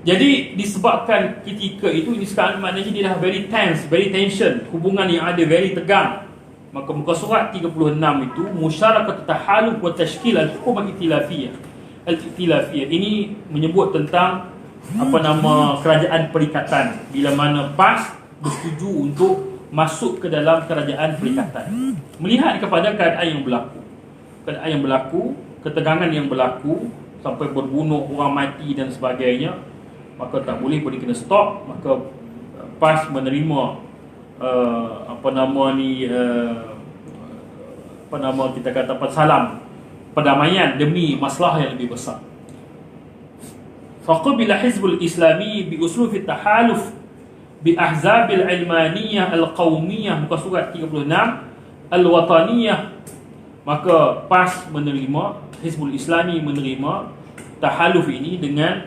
Jadi disebabkan ketika itu, ini sekarang maknanya dia dah very tense, very tension, hubungan yang ada very tegang. Maka muka surat 36 itu, musyarakat tahaluf wa tashkil al-hukumah al-ikhtilafiyah. Ini menyebut tentang kerajaan perikatan, bila mana PAS bersetuju untuk masuk ke dalam kerajaan perikatan. Melihat kepada keadaan yang berlaku, ketegangan yang berlaku sampai berbunuh, orang mati dan sebagainya, maka tak boleh kena stop. Maka PAS menerima kita kata salam perdamaian demi masalah yang lebih besar. Faqubila Hizbul Islami bi uslub at-tahaluf bi ahzab al-ilmaniyah al-qaumiyah, muka surat 36, al-wataniyah. Maka PAS menerima, Hizbul Islami menerima tahaluf ini dengan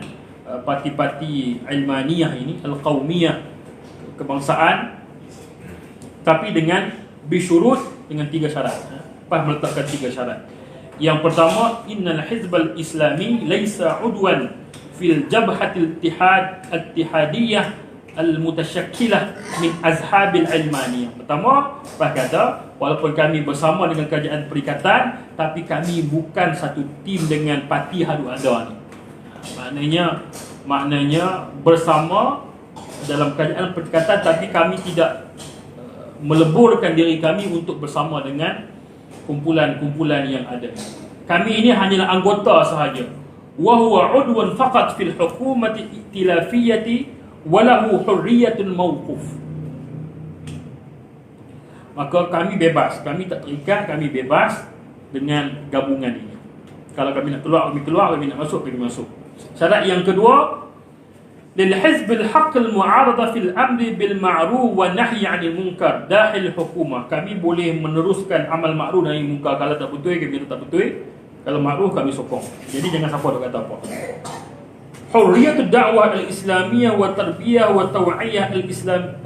parti-parti ilmaniyah ini, al-qaumiyah, kebangsaan, tapi dengan bisyurut, dengan 3 syarat. PAS meletakkan 3 syarat. Yang pertama, innal hizbal islami laisa udwan fil jabhatil ittihadiyah al-mutasyakkilah min azhabil ilmaniyah. Pertama, Pah kata, walaupun kami bersama dengan kerajaan perikatan, tapi kami bukan satu tim dengan parti hadu ada ni. Maknanya bersama dalam kerajaan perikatan, tapi kami tidak meleburkan diri kami untuk bersama dengan kumpulan-kumpulan yang ada. Kami ini hanyalah anggota sahaja. Wa huwa udwan faqat fil hukumati i'tilafiyyati wa lahu hurriyatul mawquf. Maka kami bebas, kami tak terikat, kami bebas dengan gabungan ini. Kalau kami nak keluar, kami keluar, kami nak masuk, kami masuk. Syarat yang kedua, lil hizb al haqq al mu'arada fil amri bil ma'ruf wa nahyi 'anil munkar dahil hukumah. Kami boleh meneruskan amal ma'ruf nahi munkar. Kalau tak betul, kami tak betul. Kalau ma'ruf, kami sokong. Jadi jangan siapa nak kata apa. Hurriyatud da'wah al-islamiyah wa tarbiyah wa taw'iyah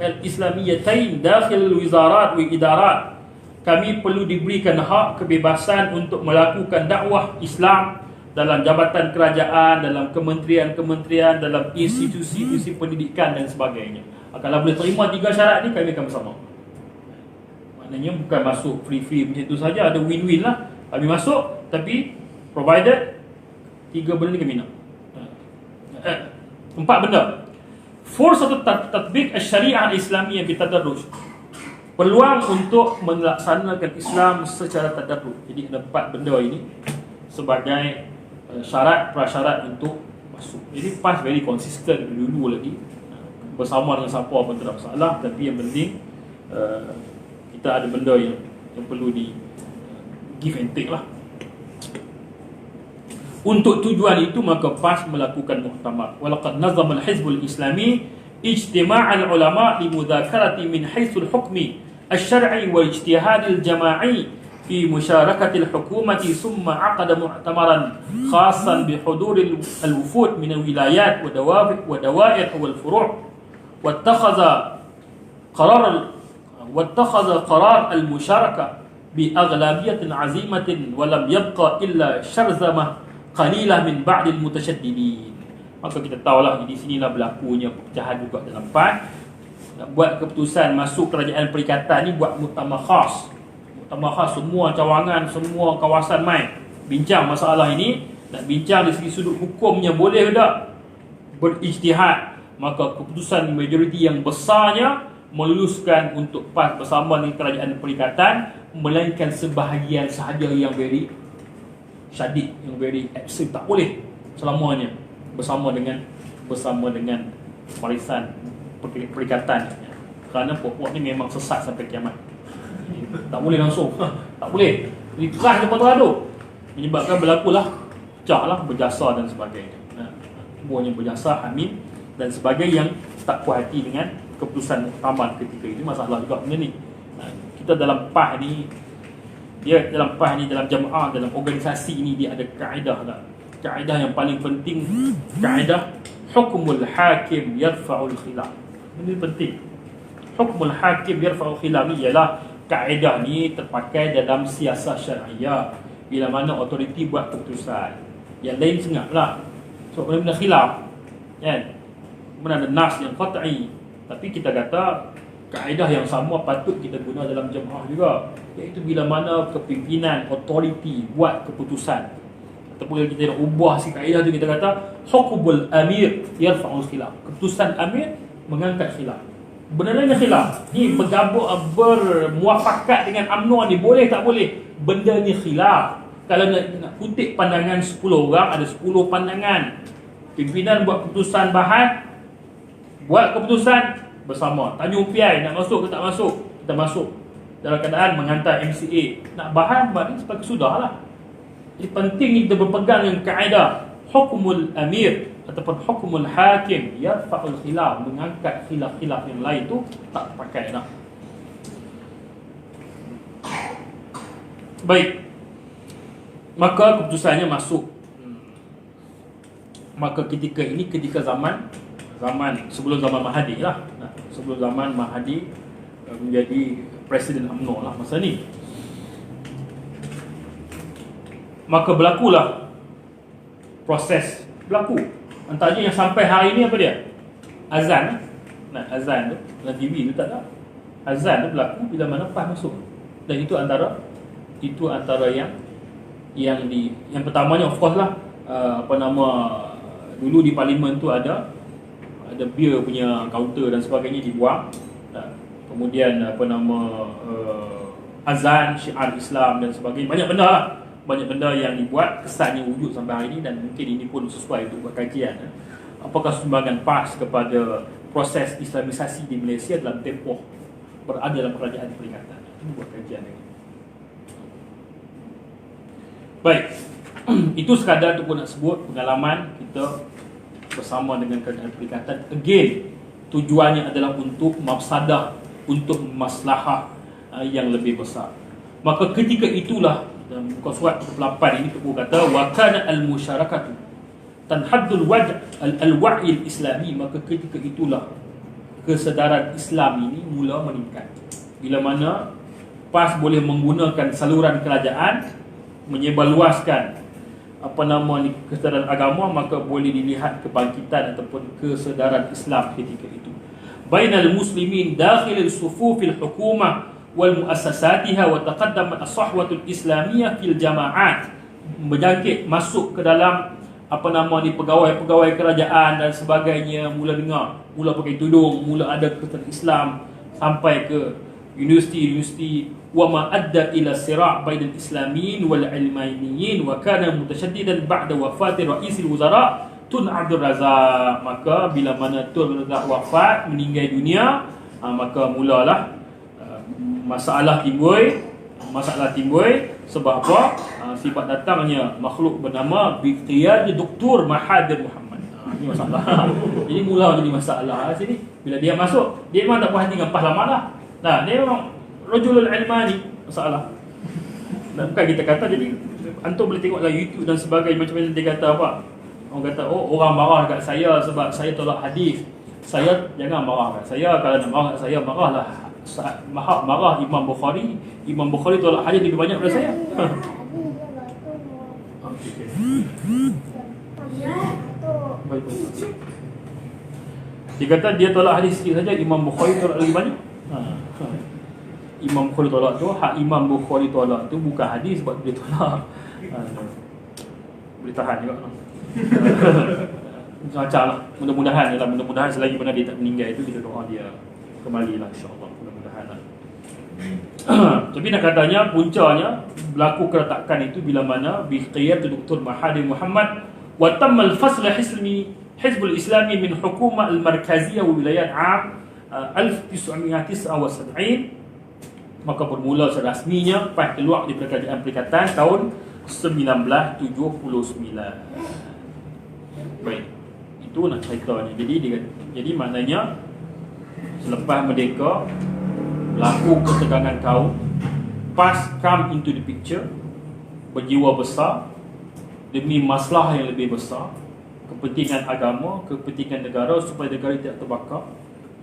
al-islamiyatain dakhil al-wizarat wa idarat. Kami perlu diberikan hak kebebasan untuk melakukan dakwah Islam dalam jabatan kerajaan, dalam kementerian-kementerian, dalam institusi-institusi pendidikan dan sebagainya. Kalau boleh terima 3 syarat ni, kami akan bersama. Maknanya bukan masuk free-free macam itu saja, ada win-win lah. Kami masuk, tapi provided 3 benda ni kami nak. 4 benda. Fursatu tatbiq asy-syariah al-islamiyah bitadarruj. Peluang untuk melaksanakan Islam secara tadarruj. Jadi ada 4 benda ini sebagai syarat prasyarat untuk masuk. Jadi PAS very consistent dulu lagi, bersama dengan siapa pun tak ada masalah. Tapi yang penting kita ada benda yang perlu di give and take lah. Untuk tujuan itu maka PAS melakukan muktamar. Walaqad nazama al-Hizbul Islami ijtima' al-ulama' li mudzakarati min haitsul hukmi asy-syar'i wal ijtihadil jama'i fi musyarakati al-hukumati thumma 'aqada mu'tamaran khassan bi huduril al-wufud min al-wilayat wa dawa'ir wal furu' wattakhadha qarar al-musyarakah bi aghlabiyatin 'azimatin wa lam yabqa illa syarzamah qalilah min ba'dil mutasyaddidin. Maka kita tahulah di sinilah berlakunya perpecahan juga dalam PAN. Nak buat keputusan masuk kerajaan perikatan ni buat muktamar khas. Muktamar khas, semua cawangan, semua kawasan mai bincang masalah ini. Nak bincang dari segi sudut hukumnya boleh ke tak berijtihad. Maka keputusan majoriti yang besarnya meluluskan untuk PAS bersama dengan kerajaan perikatan, melainkan sebahagian sahaja yang very syadid, yang very absurd, tak boleh selamanya bersama dengan barisan perikatan. Kerana pokok ni memang sesat sampai kiamat. Tak boleh langsung, tak boleh. Ini keras depan teradu, menyebabkan berlakulah pecah lah, berjasa dan sebagainya. Semuanya berjasa, hamil dan sebagainya yang tak puas hati dengan keputusan muktamar ketika itu. Masalah juga benda ni. Kita dalam PAS ni, dia dalam PAS ni, dalam jamaah, dalam organisasi ni, dia ada kaedah tak? Kaedah yang paling penting, kaedah hukmul hakim yarfa'ul khilaf. Ini penting. Hukmul hakim yarfa'ul khilaf ni ialah kaedah ni terpakai dalam siasat syariah. Bila mana autoriti buat keputusan, yang lain sengaplah. So benda-benda khilaf, kan? Mana ada nas yang qat'i, tapi kita kata kaedah yang sama patut kita guna dalam jemaah juga, iaitu bila mana kepimpinan autoriti buat keputusan, ataupun kita nak ubah si kaedah tu, kita kata hukmul amir yarfa'ul khilaf. Keputusan amir mengangkat khilaf. Benarnya khilaf ni bermuafakat dengan UMNO ni, boleh tak boleh? Benda ni khilaf. Kalau nak kutip pandangan 10 orang, ada 10 pandangan. Pimpinan buat keputusan bahan, buat keputusan bersama. Tanya UPI nak masuk ke tak masuk, kita masuk dalam keadaan menghantar MCA. Nak bahan ni sebagai sudahlah. Jadi penting kita berpegang dengan kaedah hukmul amir ataupun hukmul hakim yarfa'ul khilaf, mengangkat khilaf-khilaf yang lain tu tak pakai dah. Baik, maka keputusannya masuk. Maka ketika ini, ketika zaman sebelum zaman Mahathir lah, sebelum zaman Mahathir menjadi Presiden UMNO lah masa ni, maka berlakulah proses berlaku. Antaranya yang sampai hari ni apa dia? Azan. nak azan tu dalam TV tu tak ada. Azan tu berlaku bila mana PAS masuk. Dan itu antara yang pertamanya of course lah, dulu di parlimen tu ada beer punya kaunter dan sebagainya dibuang. Kemudian azan, syiar Islam dan sebagainya, banyak benda yang dibuat, kesannya wujud sampai hari ini. Dan mungkin ini pun sesuai untuk buat kajian. Apakah sumbangan PAS kepada proses Islamisasi di Malaysia dalam tempoh berada dalam kerajaan perikatan? Itu buat kajian ini. Baik, itu sekadar untuk nak sebut pengalaman kita bersama dengan kerajaan perikatan. Again, tujuannya adalah untuk mafsadah, untuk maslahah yang lebih besar. Maka ketika itulah dalam muka surat 48 ini Tuku kata wa kana al-musyarakatu tanhaddul al-wa'i al-islami. Maka ketika itulah kesedaran Islam ini mula meningkat. Bila mana PAS boleh menggunakan saluran kerajaan menyebarluaskan kesedaran agama, maka boleh dilihat kebangkitan ataupun kesedaran Islam ketika itu. Bainal muslimin dakhil sufufil hukumah wal muassasatiha wa taqaddamat as-sahwatul islamiyah fil jama'at. Menjangkit masuk ke dalam pegawai-pegawai kerajaan dan sebagainya, mula dengar, mula pakai tudung, mula ada kesedaran Islam, sampai ke universiti wa ma adda ila sira' bainal islamin wal ilmaniyin wa kana mutashaddidan ba'da wafati ra'isil wuzara Tun Abdul Razak. Maka bila mana Tun Razak wafat, meninggal dunia, maka mulalah masalah timbul. Sebab apa? Sifat datangnya makhluk bernama Biqtiyad Dr. Mahathir Mohamad. Ini masalah. Jadi mula jadi masalah sini. Bila dia masuk, dia memang tak puas hati dengan PAS lama lah. Nah, dia memang rajulul ilmani, masalah. Dan bukan kita kata, jadi antum boleh tengok dalam YouTube dan sebagainya, macam mana dia kata apa? Orang kata, orang marah dekat saya sebab saya tolak hadis. Saya jangan marah kat saya. Kalau nak marah kat saya, marahlah. Marah Imam Bukhari tolak hadis lebih banyak daripada saya. Dia kata dia tolak hadis sikit saja, Imam Bukhari tolak lebih banyak. Imam Bukhari tolak tu, Imam Bukhari tolak tu bukan hadis sebab dia tolak. Boleh tahan juga. Macam lah. Mudah-mudahan selagi mana dia tak meninggal itu, kita doa dia kembali lah, insyaAllah. Mudah-mudahan lah. Tapi nak katanya puncanya berlaku keretakan itu bila mana biqiyat Dr. Mahathir Mohamad wa tamma al-fasl Hizbul Islami min Hukumah al-Markaziyah wa Wilayat Am 1979. Maka bermula serasminya PAS keluar di kerajaan perikatan tahun 1979. Baik, itu nak ceritanya. Jadi maknanya selepas merdeka berlaku ketegangan kaum, PAS come into the picture, berjiwa besar demi masalah yang lebih besar, kepentingan agama, kepentingan negara, supaya negara tidak terbakar,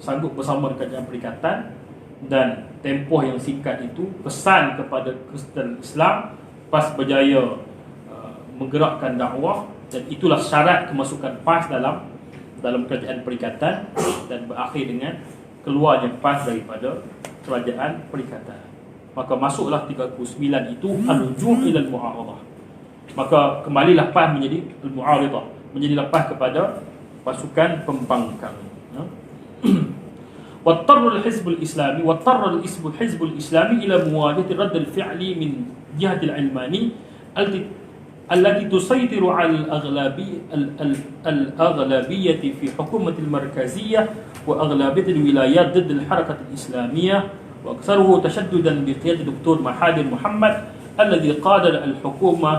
sanggup bersama dengan kerajaan perikatan. Dan tempoh yang singkat itu, pesan kepada Kristen Islam, PAS berjaya menggerakkan dakwah. Dan itulah syarat kemasukan PAS dalam kerajaan perikatan, dan berakhir dengan keluarnya PAS daripada kerajaan perikatan. Maka masuklah 39 itu al-ruju' ila al-mu'aradah. Maka kembalilah PAS menjadi al-mu'aradah, menjadi lepas kepada pasukan pembangkang. واضطر الحزب الإسلامي إلى مواجهة رد الفعل من جهة العلماني التي تسيطر على الأغلبية في حكومة المركزية وأغلبية الولايات ضد الحركة الإسلامية، وأكثره تشددا بقيادة الدكتور محاذر محمد الذي قاد الحكومة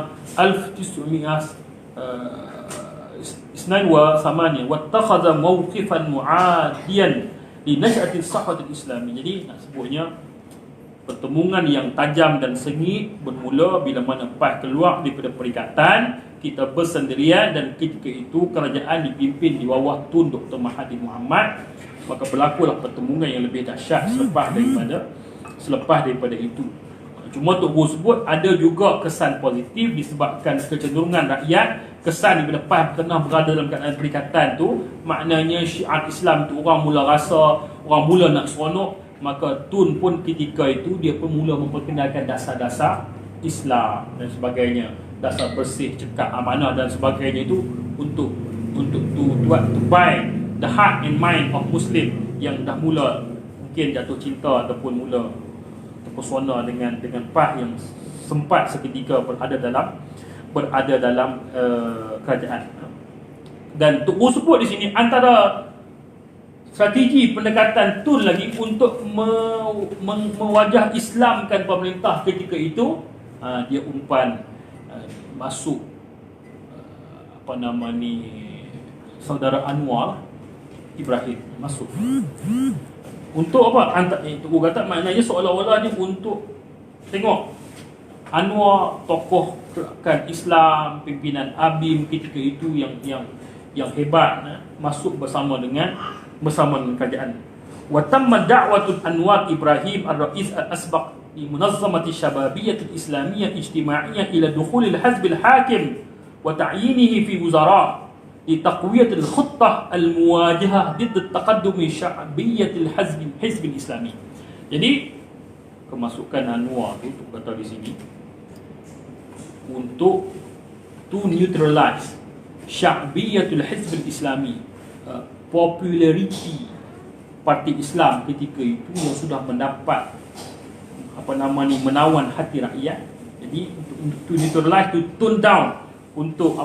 1982 واتخذ موقفا معاديا di Naj'atil Sahwatil Islami. Jadi nak sebutnya pertemuan yang tajam dan sengit bermula bila mana PAS keluar daripada perikatan, kita bersendirian, dan ketika itu kerajaan dipimpin di bawah Tun Dr. Mahathir Mohamad. Maka berlakulah pertemuan yang lebih dahsyat selepas daripada itu. Cuma untuk gua sebut, ada juga kesan positif disebabkan kecenderungan rakyat kesan bila PAS tengah berada dalam keadaan perikatan tu, maknanya syiar Islam tu orang mula rasa, orang mula nak seronok. Maka Tun pun ketika itu dia pun mula memperkenalkan dasar-dasar Islam dan sebagainya, dasar bersih, cekap, amanah dan sebagainya itu untuk to bind the heart and mind of Muslim yang dah mula mungkin jatuh cinta ataupun mula terpesona dengan PAS yang sempat seketika berada dalam kerajaan. Dan Tok Guru sebut di sini antara strategi pendekatan Tun lagi untuk mewajah Islamkan pemerintah ketika itu, dia umpan masuk saudara Anwar Ibrahim masuk. Untuk apa? Tok Guru kata maknanya seolah-olah dia untuk tengok Anwar, tokoh gerakan Islam, pimpinan ABIM ketika itu yang hebat, masuk bersama dengan kerajaan. Wa tamma da'watul Anwar Ibrahim ar-Rais al-Asbaq li munazzamati syababiyyah al-islamiyyah ijtima'iyyah ila dukhul al-hazb al-hakim wa ta'yinihi fi wuzara li taqwiyat al-khuttah al-muwajahah ضد التقدم sya'biyyah al-hizb al-islami. Jadi kemasukan Anwar itu kata di sini untuk to neutralize sya'biyatul hizb al-islami, populariti parti Islam ketika itu yang sudah mendapat menawan hati rakyat. Jadi untuk to neutralize, to tone down, untuk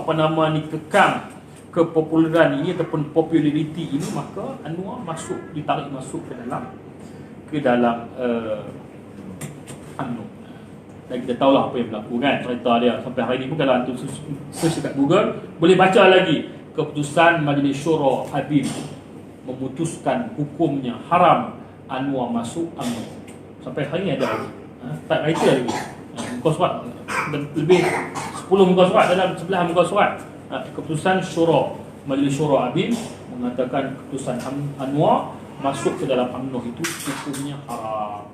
kekang kepopularan ini ataupun populariti ini, maka Anwar ditarik masuk ke dalam UMNO. Dan kita tahulah apa yang berlaku kan, cerita dia sampai hari ini pun kalau antum search dekat Google boleh baca lagi keputusan Majlis Syura ABIM memutuskan hukumnya haram Anwar masuk UMNO. Sampai hari ini ada lagi. Tak writer lagi. Muka surat lebih 10 muka surat, dalam 11 muka surat. Keputusan Syura, Majlis Syura ABIM mengatakan keputusan Anwar masuk ke dalam UMNO itu hukumnya haram.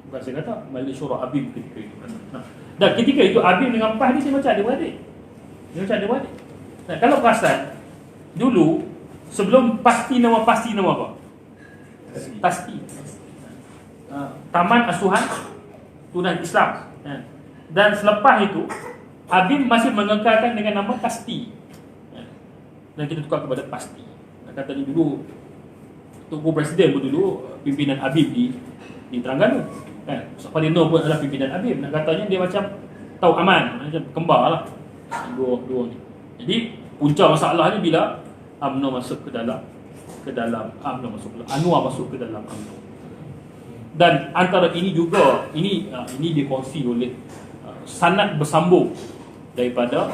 Bukan saya kata, Majlis Syura ABIM ketika itu. Dan ketika itu ABIM dengan PAS ni dia macam adik-beradik. Nah, kalau perasan dulu sebelum pasti nama apa? Pasti. Taman Asuhan Tunan Islam. Dan selepas itu ABIM masih mengekalkan dengan nama Pasti. Dan kita tukar kepada Pasti. Kata ni dulu Tok Guru Presiden pun dulu pimpinan ABIM di Terengganu. Sapadi Nur pun adalah pimpinan ABIM. Nak katanya dia macam tahu aman, macam kembar lah dua ni. Jadi punca masalahnya bila UMNO masuk ke dalam Anwar masuk ke dalam UMNO. Dan antara ini juga ini dikongsi oleh sanad bersambung daripada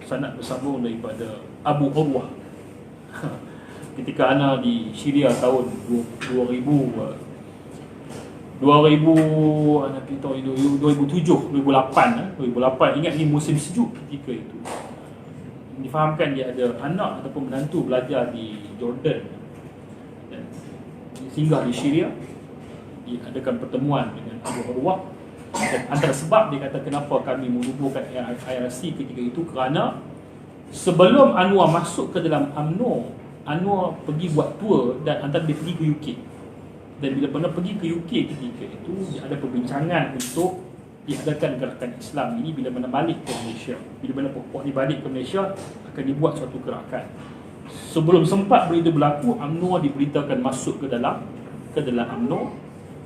sanad bersambung daripada Abu Urwah ketika ana di Syria tahun 2007, 2008 ingat ni musim sejuk ketika itu. Difahamkan dia ada anak ataupun menantu belajar di Jordan dan singgah di Syria. Diadakan pertemuan dengan Abu Urwah, dan antara sebab dia kata kenapa kami menubuhkan IRC ketika itu kerana sebelum Anwar masuk ke dalam UMNO, Anwar pergi buat tour dan antara dia pergi ke UK. Dan bila pernah pergi ke UK ketika itu, dia ada perbincangan untuk diadakan gerakan Islam ini bila mana balik ke Malaysia. Bila mana pokok ni balik ke Malaysia, akan dibuat suatu gerakan. Sebelum sempat berita berlaku, UMNO diberitakan masuk ke dalam UMNO,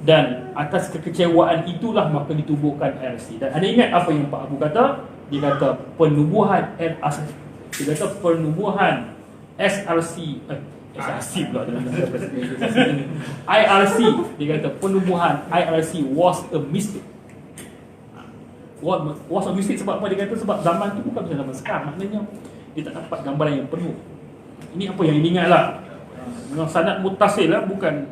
dan atas kekecewaan itulah maka ditubuhkan IRC. Dan anda ingat apa yang Pak Abu kata? Dia kata penubuhan SRC pula IRC, dia kata penubuhan IRC was a mistake. Was a mistake sebab apa? Dia kata sebab zaman tu bukan macam zaman sekarang. Maknanya dia tak dapat gambaran yang penuh. Ini apa yang dia ingat lah. Dengan sanad muttasil lah, bukan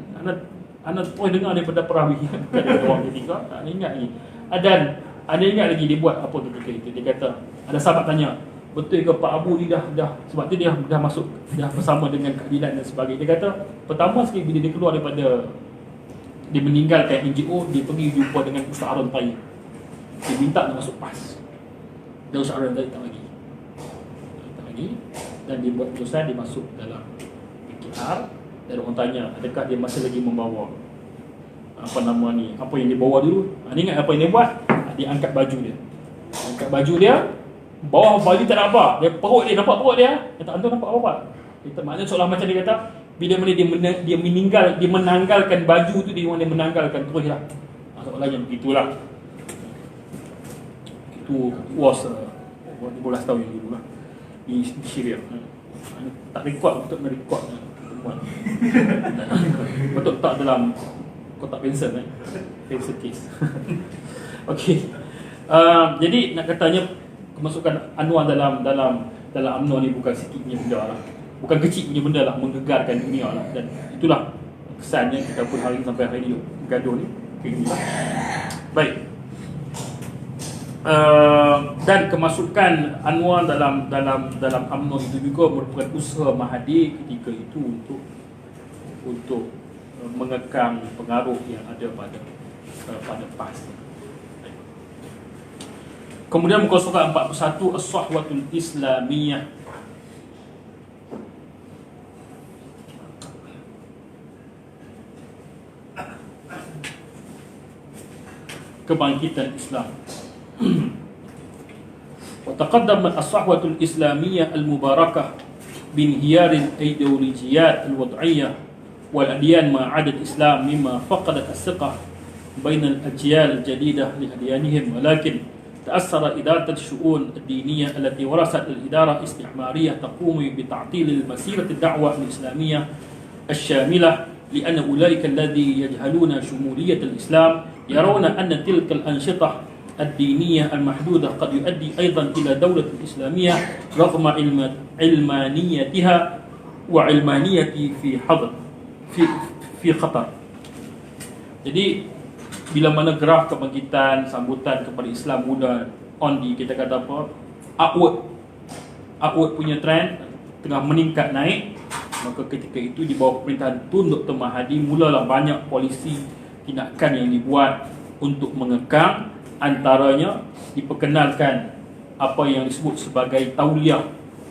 anda boleh dengar daripada perawi bukan ada orang ketiga. Anda ingat lagi. Dan anda ingat lagi dia buat apa ketika itu? Dia kata ada sahabat tanya, betul ke Pak Abu ni dah sebab tu dia dah masuk, dah bersama dengan keadilan dan sebagainya. Dia kata pertama sekali bila dia keluar daripada, dia meninggalkan NGO, dia pergi jumpa dengan Ustaz Harun Tayyib. Dia minta nak masuk PAS. Dan Ustaz Aram tadi tak lagi. Dan dia buat keputusan, dia masuk dalam PKR. Dan orang tanya, adakah dia masih lagi membawa apa yang dia bawa dulu. Ni ingat apa yang dia buat? Dia angkat baju dia. Bawah baju tak nampak. Perut dia nampak perut dia. Dia tak nampak apa-apa. Maknanya seolah macam dia kata, bila mana dia menanggalkan baju tu, dia menanggalkan terus lah. Soalnya begitulah. Itu was 12 tahun yang dulu lah di Syria. Tak rekod untuk merekod pertemuan. Betul tak dalam kotak pensel pencil case. Okey. Jadi nak katanya kemasukan Anwar dalam UMNO ni bukan sikit punya benda lah. Bukan kecil punya benda lah, menggegarkan dunia lah. Dan itulah kesannya kita pun hari sampai hari ni gaduh ni. Baik. Dan kemasukan Anwar dalam UMNO itu juga merupakan usaha Mahathir ketika itu untuk mengekang pengaruh yang ada pada PAS. Kemudian muka surat 41, As-Sahwatul Islamiyah. Kebangkitan Islam. وتقدمت الصحوة الإسلامية المباركة بانهيار الأيديولوجيات الوضعية والأديان ما عدا الإسلام مما فقدت الثقة بين الأجيال الجديدة لأديانهم، ولكن تأثر إدارة الشؤون الدينية التي ورثت الإدارة الاستعمارية تقوم بتعطيل مسيرة الدعوة الإسلامية الشاملة، لأن أولئك الذين يجهلون شمولية الإسلام يرون أن تلك الأنشطة الدينية المحدودة قد يؤدي أيضا إلى دولة إسلامية رغم علمانيتها وعلمانية في خطر. Jadi bila mana graf kebangkitan sambutan kepada Islam muda kita kata apa, upward punya trend tengah meningkat naik, maka ketika itu di bawah pemerintahan Tun Dr. Mahathir mulalah banyak polisi tindakan yang dibuat untuk mengekang. Antaranya diperkenalkan apa yang disebut sebagai tauliah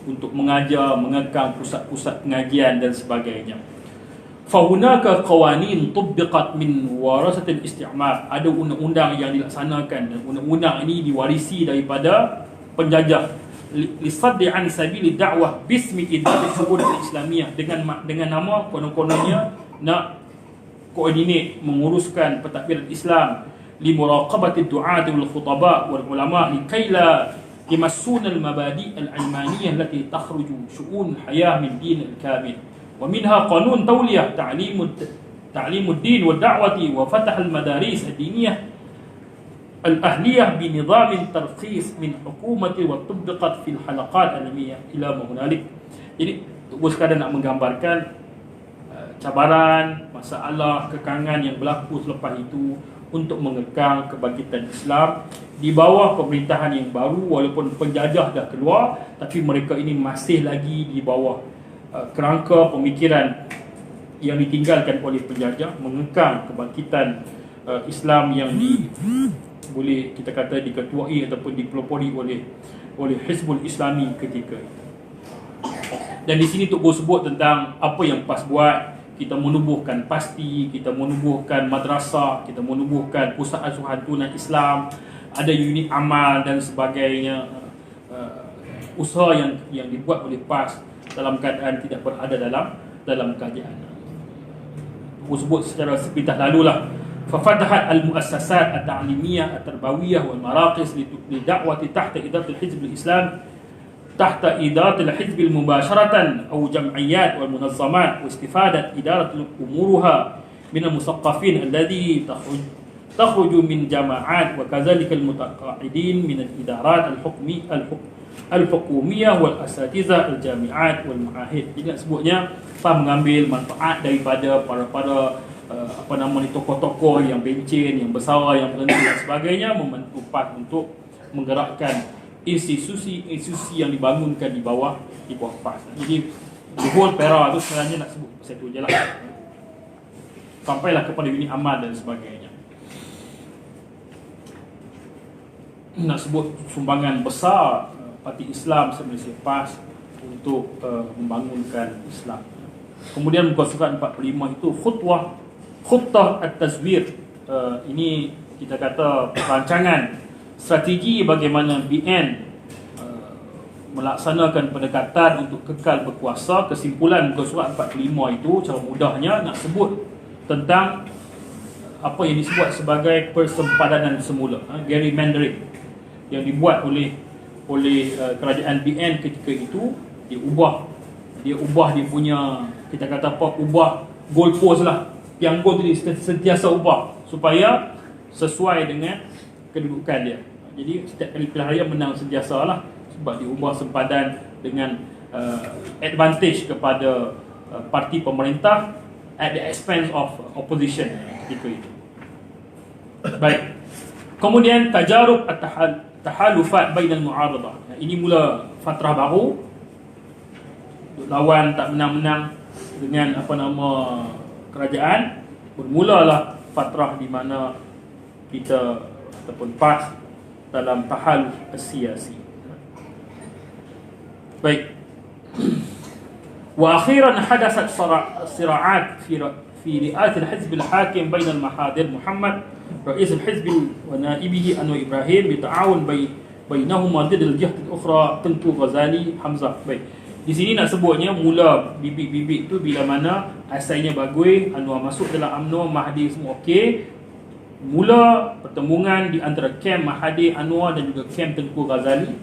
untuk mengajar, mengekang pusat-pusat pengajian dan sebagainya. Fahunaka qawanin tubbiqat min warasatil isti'mar. Ada undang-undang yang dilaksanakan dan undang-undang ini diwarisi daripada penjajah. Lisaddi an sabili da'wah bismi idari syu'un al-islamiyah, dengan nama konon-kononnya nak koordinate menguruskan pentadbiran Islam, limuraqabati ad-du'at wal khutaba wal ulama likay la yamassuna al-mabadi' al-ilmaniyah allati takhruju syu'un hayah min din al-kamil. Wa minha qanun tawliyah ta'limud din wa da'wati wa fatah al-madaris ad-diniyah al-ahliyah bi nizam tarkhis min hukumati wa tubbiqat fil halaqat al-ilmiyah ila ma hunalik. Jadi sekadar nak menggambarkan cabaran, masalah, kekangan yang berlaku selepas itu untuk mengekang kebangkitan Islam di bawah pemerintahan yang baru. Walaupun penjajah dah keluar, tapi mereka ini masih lagi di bawah kerangka pemikiran yang ditinggalkan oleh penjajah, mengekang kebangkitan Islam yang boleh kita kata diketuai ataupun dipelopori oleh Hizbul Islami ketika itu. Dan di sini Tok Guru sebut tentang apa yang PAS buat. Kita menubuhkan pasti, kita menubuhkan madrasah, kita menubuhkan pusat asuhan tunan Islam, ada unit amal dan sebagainya. Usaha yang dibuat oleh PAS dalam keadaan tidak berada dalam kajian. Aku sebut secara sepintas lalulah. Fafatahat al-muassasat at-ta'limiyah at-tarbawiyah wal maraqis li da'wati tahta idarat al-hizb al-islam تحت إدارة الحزب مباشرة أو جمعيات والمنظمات واستفادة إدارة أمورها من المثقفين الذي تخرج من جماعات وكذلك المتقاعدين من الإدارات الحكومية والأساتذة الجامعات والمعاهد. Jadi sebutnya PAS mengambil manfaat daripada para tokoh-tokoh yang bencin, yang besar, yang berhenti dan sebagainya, membantu PAS untuk menggerakkan institusi yang dibangunkan di bawah PAS. Jadi the whole pera tu sebenarnya nak sebut satu je lah, sampailah kepada unit amal dan sebagainya. nak sebut sumbangan besar Parti Islam Malaysia PAS untuk membangunkan Islam. Kemudian muka surat 45 itu khutbah at-tazwir. Ini kita kata perancangan strategi bagaimana BN melaksanakan pendekatan untuk kekal berkuasa. Kesimpulan muka surat 45 itu cara mudahnya nak sebut tentang apa yang disebut sebagai persempadanan semula, gerrymandering, yang dibuat oleh kerajaan BN ketika itu. Dia ubah dia punya, kita kata apa, ubah goalpost lah, pianggul tu dia sentiasa ubah supaya sesuai dengan kedudukan dia. Jadi setiap kali pilihan raya menang sentiasa lah, sebab dia ubah sempadan dengan advantage kepada parti pemerintah at the expense of opposition ketika itu. Baik. Kemudian tajarub at-tahalufat bainal mu'aradah. Ini mula fatrah baru. Lawan tak menang-menang dengan kerajaan. Bermulalah fatrah di mana kita ataupun PAS dalam tahaluf siasi. Baik. Wa akhiran hadasat sira'at fi ri'at al-hizb al-hakim bain al-mahadir Muhammad رئيس الحزب ونائبه أنور إبراهيم بتعاون بينهما ضد الجهة الأخرى تنكو غزالي حمزة. Baik. Di sini nak sebutnya mula bibit-bibit tu bila mana asalnya bagus, Anwar masuk dalam UMNO, Mahathir semua okey. Mula pertemuan di antara kem Mahathir, Anwar dan juga kem Tengku Ghazali.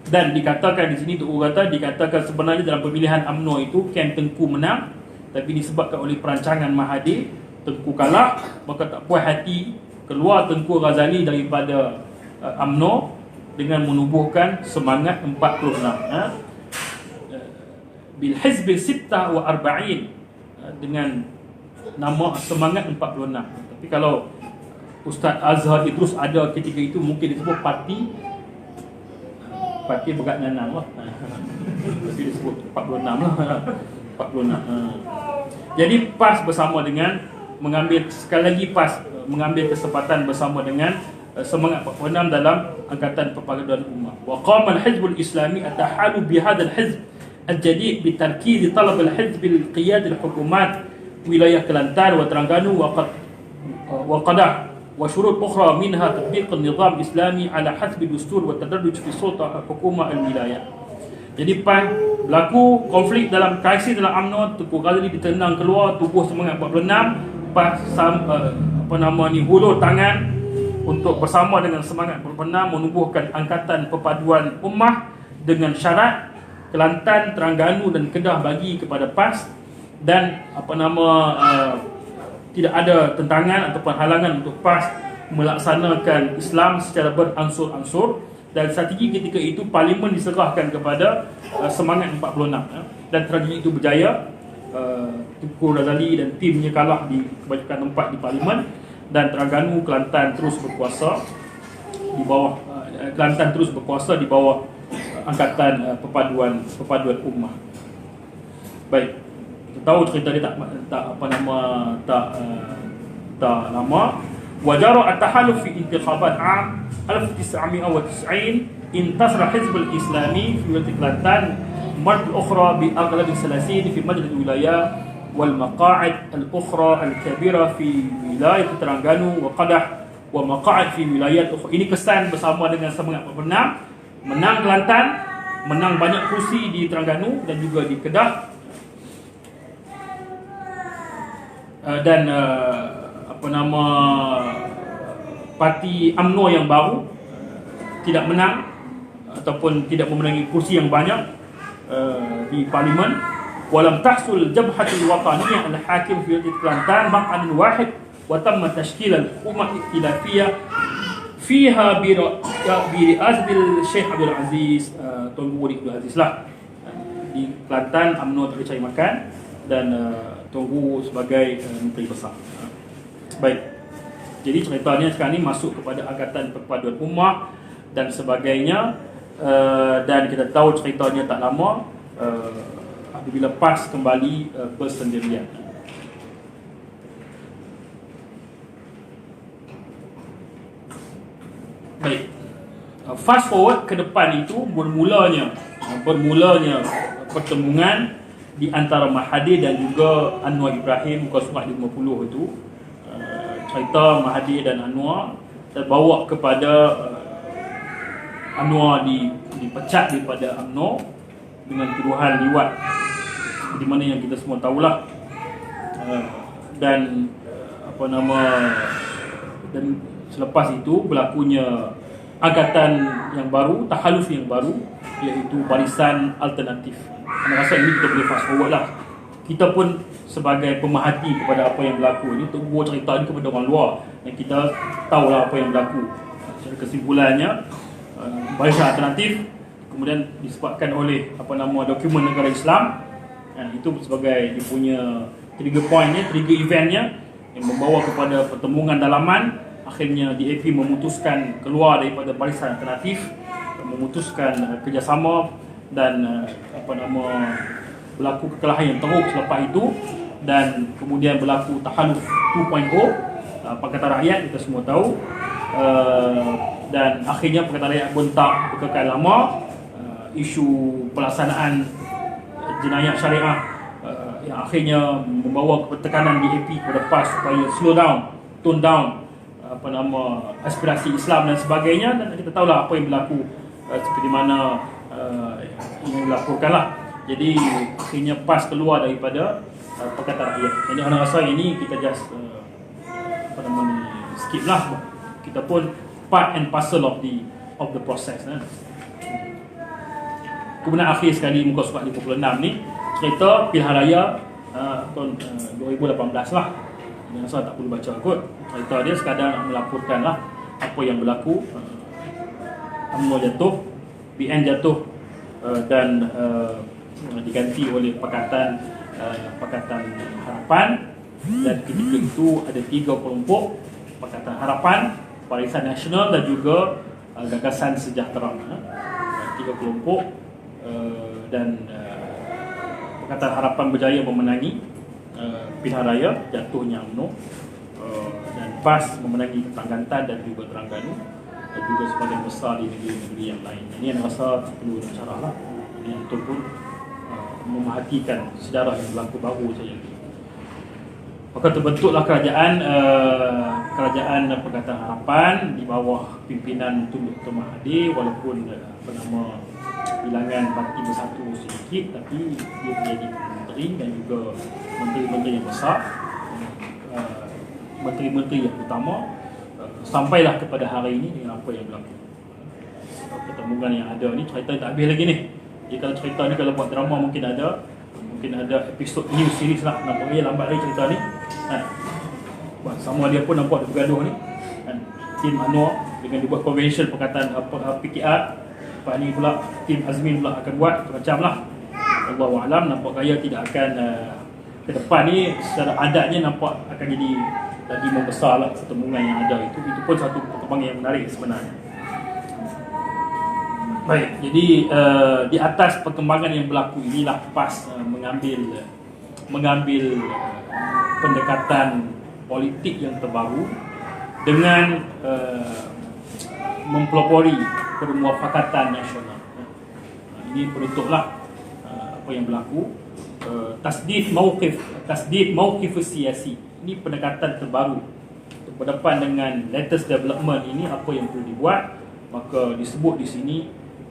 Dan dikatakan di sini dikatakan sebenarnya dalam pemilihan UMNO itu kem Tengku menang, tapi disebabkan oleh perancangan Mahathir, Tengku kalah, maka tak puas hati keluar Tengku Ghazali daripada UMNO dengan menubuhkan semangat 46 bil hizb 46 dengan nama semangat 46. Tapi kalau Ustaz Azhar Idrus ada ketika itu, mungkin disebut parti berat nanam lah. Tapi disebut 46 lah. 46. Jadi PAS bersama dengan mengambil, sekali lagi PAS mengambil kesempatan bersama dengan semangat 46 dalam Angkatan Perpaduan Ummah. Wa qama al-hizb al-islami atahalu bi hadha al-hizb الجديد بتركيز طلب الحزب القيادي الحكومات ولاية كلانتان وترنغانو وقدح وشروط أخرى منها تطبيق النظام الإسلامي على حسب الدستور والتدرج في سلطة الحكومة الولاية. Jadi PAS berlaku konflik dalam krisis dalam UMNO, Tengku Ghazali ditenang keluar, tubuh semangat 46, PAS hulur tangan untuk bersama dengan semangat 46 menubuhkan Angkatan Perpaduan Ummah dengan syarat Kelantan, Terengganu dan Kedah bagi kepada PAS dan tidak ada tentangan ataupun halangan untuk PAS melaksanakan Islam secara beransur-ansur. Dan strategi ketika itu parlimen diserahkan kepada semangat 46 dan strategi itu berjaya. Tengku Ghazali dan timnya kalah di kebanyakan tempat di parlimen dan Terengganu, Kelantan terus berkuasa di bawah Angkatan Perpaduan Ummah. Baik, kita tahu cerita dia tak lama. Wajara at-tahalluf fi intikhabat 1990 intasara Hizb al-Islami fi wilayah Kelantan مرة أخرى بأغلب الثلاثين في مجلس الولاية والمقاعد الأخرى الكبيرة في ولاية ترنغانو وقدح ومقاعد في ولايات أخرى. Ini kesan bersama dengan semangat pemenang. Menang Kelantan, menang banyak kursi di Terengganu dan juga di Kedah. Dan parti UMNO yang baru tidak menang ataupun tidak memenangi kursi yang banyak di parlimen. Walam tahsul jabhatul wataniyah al-hakim fi Kelantan maq'adun wahid wa tamma tashkil al-hukumah al-khilafiyah fiha bi'azatil Syekh Abdul Aziz Tunku Abdul Aziz lah. Di Kelantan UMNO tak cari makan dan Tunku sebagai menteri besar. Baik. Jadi ceritanya sekarang ni masuk kepada Angkatan Perpaduan Ummah dan sebagainya, dan kita tahu ceritanya tak lama apabila PAS kembali bersendirian. Baik. fast forward ke depan itu bermulanya pertemuan di antara Mahathir dan juga Anwar Ibrahim, muka surat 50 itu. Cerita Mahathir dan Anwar terbawa kepada Anwar dipecat daripada UMNO dengan tuduhan liwat, seperti mana yang kita semua tahulah. Dan dan selepas itu berlakunya angkatan yang baru, tahaluf yang baru, iaitu Barisan Alternatif. Saya rasa ini kita boleh fast forward lah. Kita pun sebagai pemerhati kepada apa yang berlaku ini, untuk buat cerita ini kepada orang luar, dan kita tahulah apa yang berlaku. Secara kesimpulannya, Barisan Alternatif kemudian disebabkan oleh dokumen negara Islam, itu sebagai dia punya trigger pointnya, trigger eventnya, yang membawa kepada pertemuan dalaman. Akhirnya DAP memutuskan keluar daripada Barisan Alternatif, memutuskan kerjasama, dan berlaku kekalahan yang teruk selepas itu, dan kemudian berlaku tahaluf 2.0, Pakatan Rakyat, kita semua tahu. Dan akhirnya Pakatan Rakyat pun tak berkekal lama. Isu pelaksanaan jenayah syariah yang akhirnya membawa tekanan DAP kepada PAS supaya slow down, tone down aspirasi Islam dan sebagainya. Dan kita tahulah apa yang berlaku, seperti mana yang dilaporkanlah. Jadi akhirnya PAS keluar daripada Pakatan Rakyat. Jadi anak rasa ini kita just skip lah. Kita pun part and parcel of the process. Kemudian akhir sekali muka surat 56 ni cerita pilihan raya tahun 2018 lah. Yang saya tak perlu baca kot. Cerita dia sekadar nak melaporkan lah apa yang berlaku. UMNO jatuh, PN jatuh, dan diganti oleh Pakatan Harapan. Dan ketika itu ada 3 kelompok, Pakatan Harapan, Barisan Nasional dan juga Gagasan Sejahtera. 3 kelompok, dan Pakatan Harapan berjaya memenangi pilihan raya, jatuhnya UMNO, dan PAS memenangi Kelantan dan juga Terengganu, dan juga sebagian besar di negeri-negeri yang lain. Ini yang rasa perlu dicarah lah. Ini ataupun memerhatikan sejarah yang berlaku baru saja. Maka terbentuklah kerajaan Pakatan Harapan di bawah pimpinan Tun Dr. Mahathir. Walaupun bilangan parti bersatu sedikit, tapi dia menjadi menteri dan juga menteri-menteri yang besar, menteri-menteri yang utama, sampailah kepada hari ini dengan apa yang berlaku. Pertemuan yang ada ni, cerita tak habis lagi ni. Jadi kalau cerita ni, kalau buat drama mungkin ada episod new series lah. Nampaknya lambat lagi cerita ni. Sama dia pun nampak dia bergaduh ni. Tim Anwar dengan dibuat convention Pakatan PKR. Lepas ni pula tim Azmin pula akan buat macam lah. Allahu'alam, nampak gaya tidak akan ke depan ni secara adatnya nampak akan jadi lagi membesar lah pertemuan yang ada itu. Itu pun satu perkembangan yang menarik sebenarnya. Baik, jadi di atas perkembangan yang berlaku inilah PAS mengambil pendekatan politik yang terbaru dengan mempelopori permuafakatan nasional. Ini bentuklah apa yang berlaku. Tasdid mauqif siyasi. Ini pendekatan terbaru berdepan dengan latest development ini. Apa yang perlu dibuat, maka disebut di sini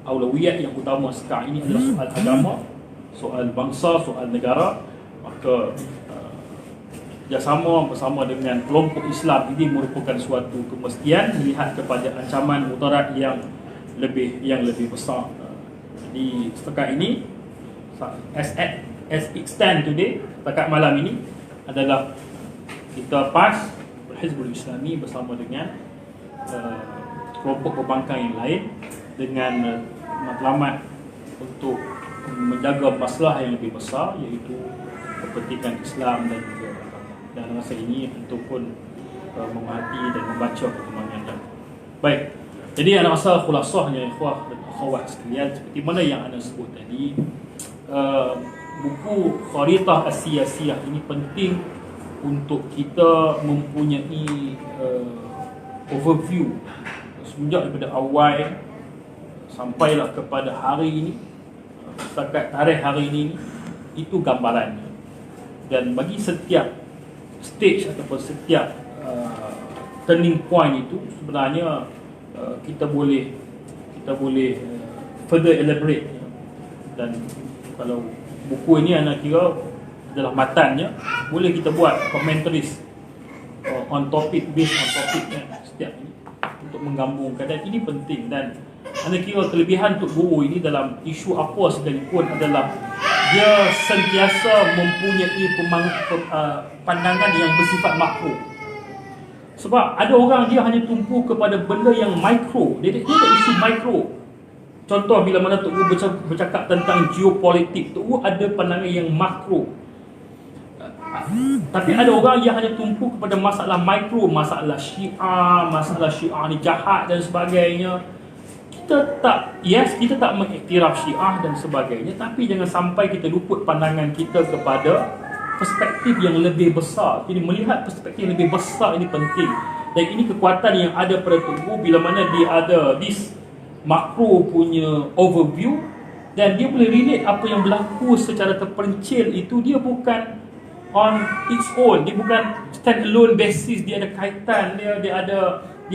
aulawiyat yang utama sekarang ini adalah soal agama, soal bangsa, soal negara. Maka kerjasama bersama dengan kelompok Islam ini merupakan suatu kemestian melihat kepada ancaman mudarat yang lebih besar. Jadi setakat ini, as it stand today, setakat malam ini adalah kita PAS Hizbul Islami bersama dengan kelompok pembangkang yang lain dengan matlamat untuk menjaga masalah yang lebih besar, iaitu kepentingan Islam dan juga dan rasa ini untuk pun memerhati dan membaca perkembangan dan baik. Jadi anak rasa khulasahnya ikhwah dan akhwat sekalian, seperti mana yang anda sebut tadi, buku Kharitah As-Siyasiyah ini penting untuk kita mempunyai overview semenjak daripada awal sampailah kepada hari ini, setakat tarikh hari ini, itu gambarannya. Dan bagi setiap stage ataupun setiap turning point itu sebenarnya kita boleh further elaborate. Dan kalau buku ini anda kira adalah matannya, boleh kita buat commentaries on topic, based on topic setiap ini untuk menggabungkan. Dan ini penting, dan anda kira kelebihan untuk guru ini dalam isu apa sekalipun adalah dia sentiasa mempunyai pandangan yang bersifat makro. Sebab ada orang dia hanya tumpu kepada benda yang mikro, dia ada isu mikro. Contoh bila mana Tok Guru bercakap tentang geopolitik, Tok Guru ada pandangan yang makro. Tapi ada orang yang hanya tumpu kepada masalah mikro, masalah Syiah ni jahat dan sebagainya. Kita tak mengiktiraf Syiah dan sebagainya, tapi jangan sampai kita luput pandangan kita kepada perspektif yang lebih besar. Jadi melihat perspektif yang lebih besar ini penting. Dan ini kekuatan yang ada pada Tok Guru bila mana dia ada this makro punya overview, dan dia boleh relate apa yang berlaku secara terpencil itu. Dia bukan on its own, dia bukan stand alone basis, dia ada kaitan dia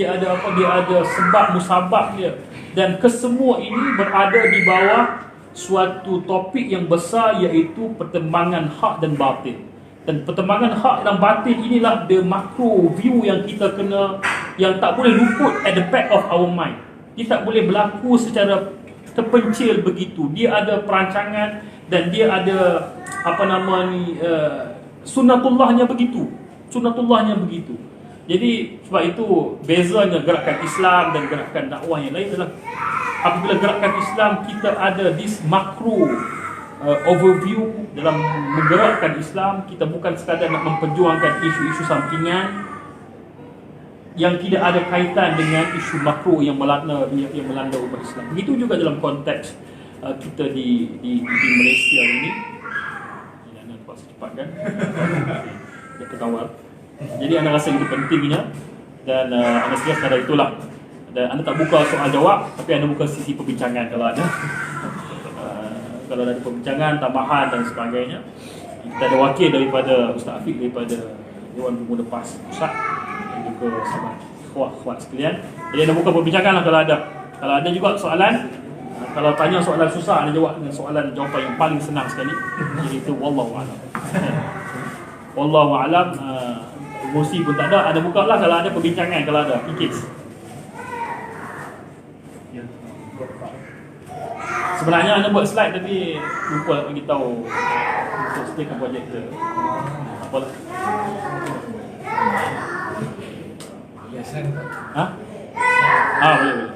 ada sebab musabab dia. Dan kesemua ini berada di bawah suatu topik yang besar, iaitu pertembangan hak dan batil. Dan pertembangan hak dan batil inilah the macro view yang kita kena, yang tak boleh luput at the back of our mind. Dia tak boleh berlaku secara terpencil begitu. Dia ada perancangan dan dia ada sunnatullahnya begitu. Jadi sebab itu bezanya gerakan Islam dan gerakan dakwah yang lain adalah apabila gerakan Islam kita ada this macro overview dalam menggerakkan Islam. Kita bukan sekadar nak memperjuangkan isu-isu sampingan yang tidak ada kaitan dengan isu makro yang melanda umat Islam. Begitu juga dalam konteks kita di Malaysia ini. Ini anda nampak secepat kan? Dia terkawal. Jadi anda rasa itu pentingnya, dan anda sedia sekadar itulah. Dan anda tak buka soal jawab, tapi anda buka sisi perbincangan kalau ada. Kalau ada perbincangan, tambahan dan sebagainya. Kita ada wakil daripada Ustaz Afiq daripada Dewan Pemuda PAS Pusat, dan juga sahabat ikhwah sekalian. Jadi anda buka perbincangan lah kalau ada. Kalau ada juga soalan, kalau tanya soalan susah, anda jawab dengan jawapan yang paling senang sekali. Jadi itu wallahu a'lam. Wallahu a'lam. Emosi pun tak ada. Anda buka lah kalau ada perbincangan, kalau ada in case. Sebenarnya anda buat slide tapi lupa nak bagi tahu untuk sediakan projektor. Apalah. Ha? Boleh.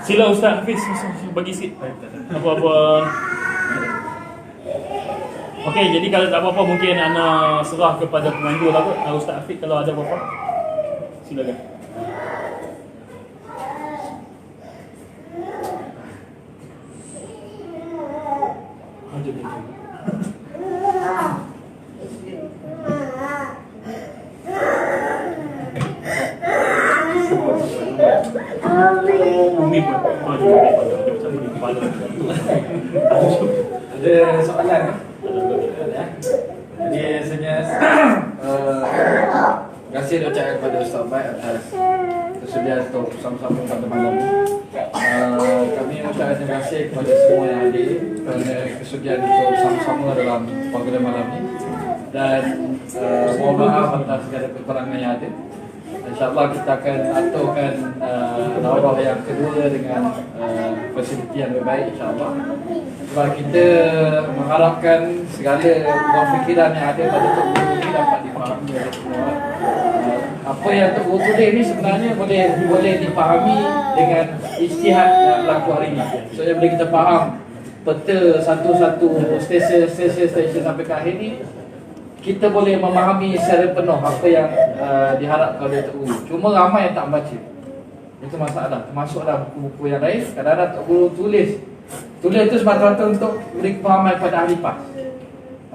Sila Ustaz Hafiz bagi sikit. Apa-apa. Okey, jadi kalau tak apa-apa mungkin anda serah kepada pemandu lah kot. Ustaz Hafiz kalau ada apa-apa. Silakan. Ada soalan kan? Ada. Jadi rasanya terima kasih ucapkan kepada Ustaz Baik atas kesediaan untuk bersama-sama pada malam ini. Kami ucapkan terima kasih kepada semua yang hadir kerana kesediaan untuk bersama-sama dalam panggilan malam ini. Dan mohon maaf atas segala kekurangan yang ada. InsyaAllah kita akan aturkan daurah yang kedua dengan fasiliti yang lebih baik insyaAllah. Sebab kita mengharapkan segala pemikiran yang ada pada Tok Guru ini dapat dipahami oleh semua. Apa yang Tok Guru tulis ni sebenarnya boleh dipahami dengan ijtihad yang berlaku hari ini. So bila kita faham peta satu-satu stesen sampai ke akhir ni, kita boleh memahami secara penuh apa yang diharapkan oleh Tok Guru. Cuma ramai yang tak membaca. Itu masalah. Termasuklah buku-buku yang lain. Kadang-kadang Tok Guru tulis itu semata-mata untuk beri kefahaman kepada ahli PAS.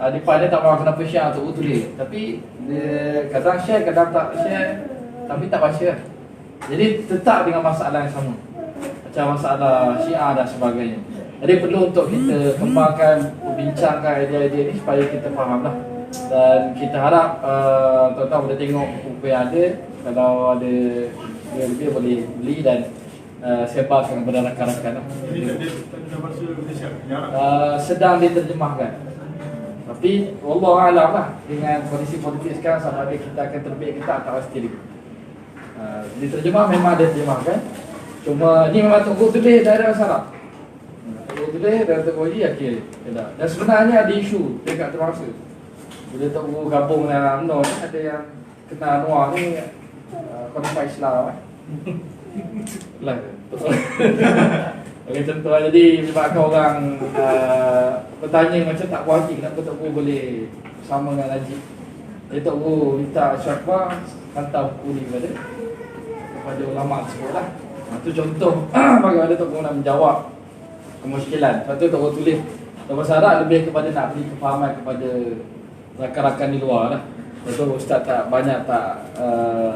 Ahli PAS dia tak faham kenapa Syiah Tok Guru tulis. Tapi dia kadang share, kadang tak share. tapi tak baca kan. Jadi tetap dengan masalah yang sama, macam masalah Syiah dan sebagainya. Jadi perlu untuk kita kembangkan, bincangkan idea-idea ni supaya kita faham lah. Dan kita harap tuan-tuan boleh tengok buku yang ada. Kalau ada lebih boleh beli dan sebarkan kepada rakan-rakan lah. Ini dalam bahasa Malaysia, jarang. Sedang diterjemahkan. Tapi wallahu a'lam lah, dengan kondisi politik sekarang sama ada kita akan terbit kita tak pasti lagi. Diterjemah memang ada terjemahkan. Cuma ni memang tunggu tulis dah ada masalah. Tunggu tulis dan tunggu uji akhir. Dan sebenarnya ada isu dekat terpaksa. Bila tunggu gabung dengan UMNO ni, ada yang kena Anwar ni konflik Islam lah. Betul. Okey, contoh jadi sebabkan orang bertanya macam tak puas hati kenapa Tok Guru boleh sama dengan Najib. Jadi Tok Guru minta Syakbar hantar buku ni kepada ulama tersebut lah. Itu contoh bagaimana Tok Guru nak menjawab kemusykilan. Lepas tu Tok Guru tulis Tok Syarat lebih kepada nak beri kefahaman kepada rakan-rakan di luar lah. Betul Ustaz tak banyak tak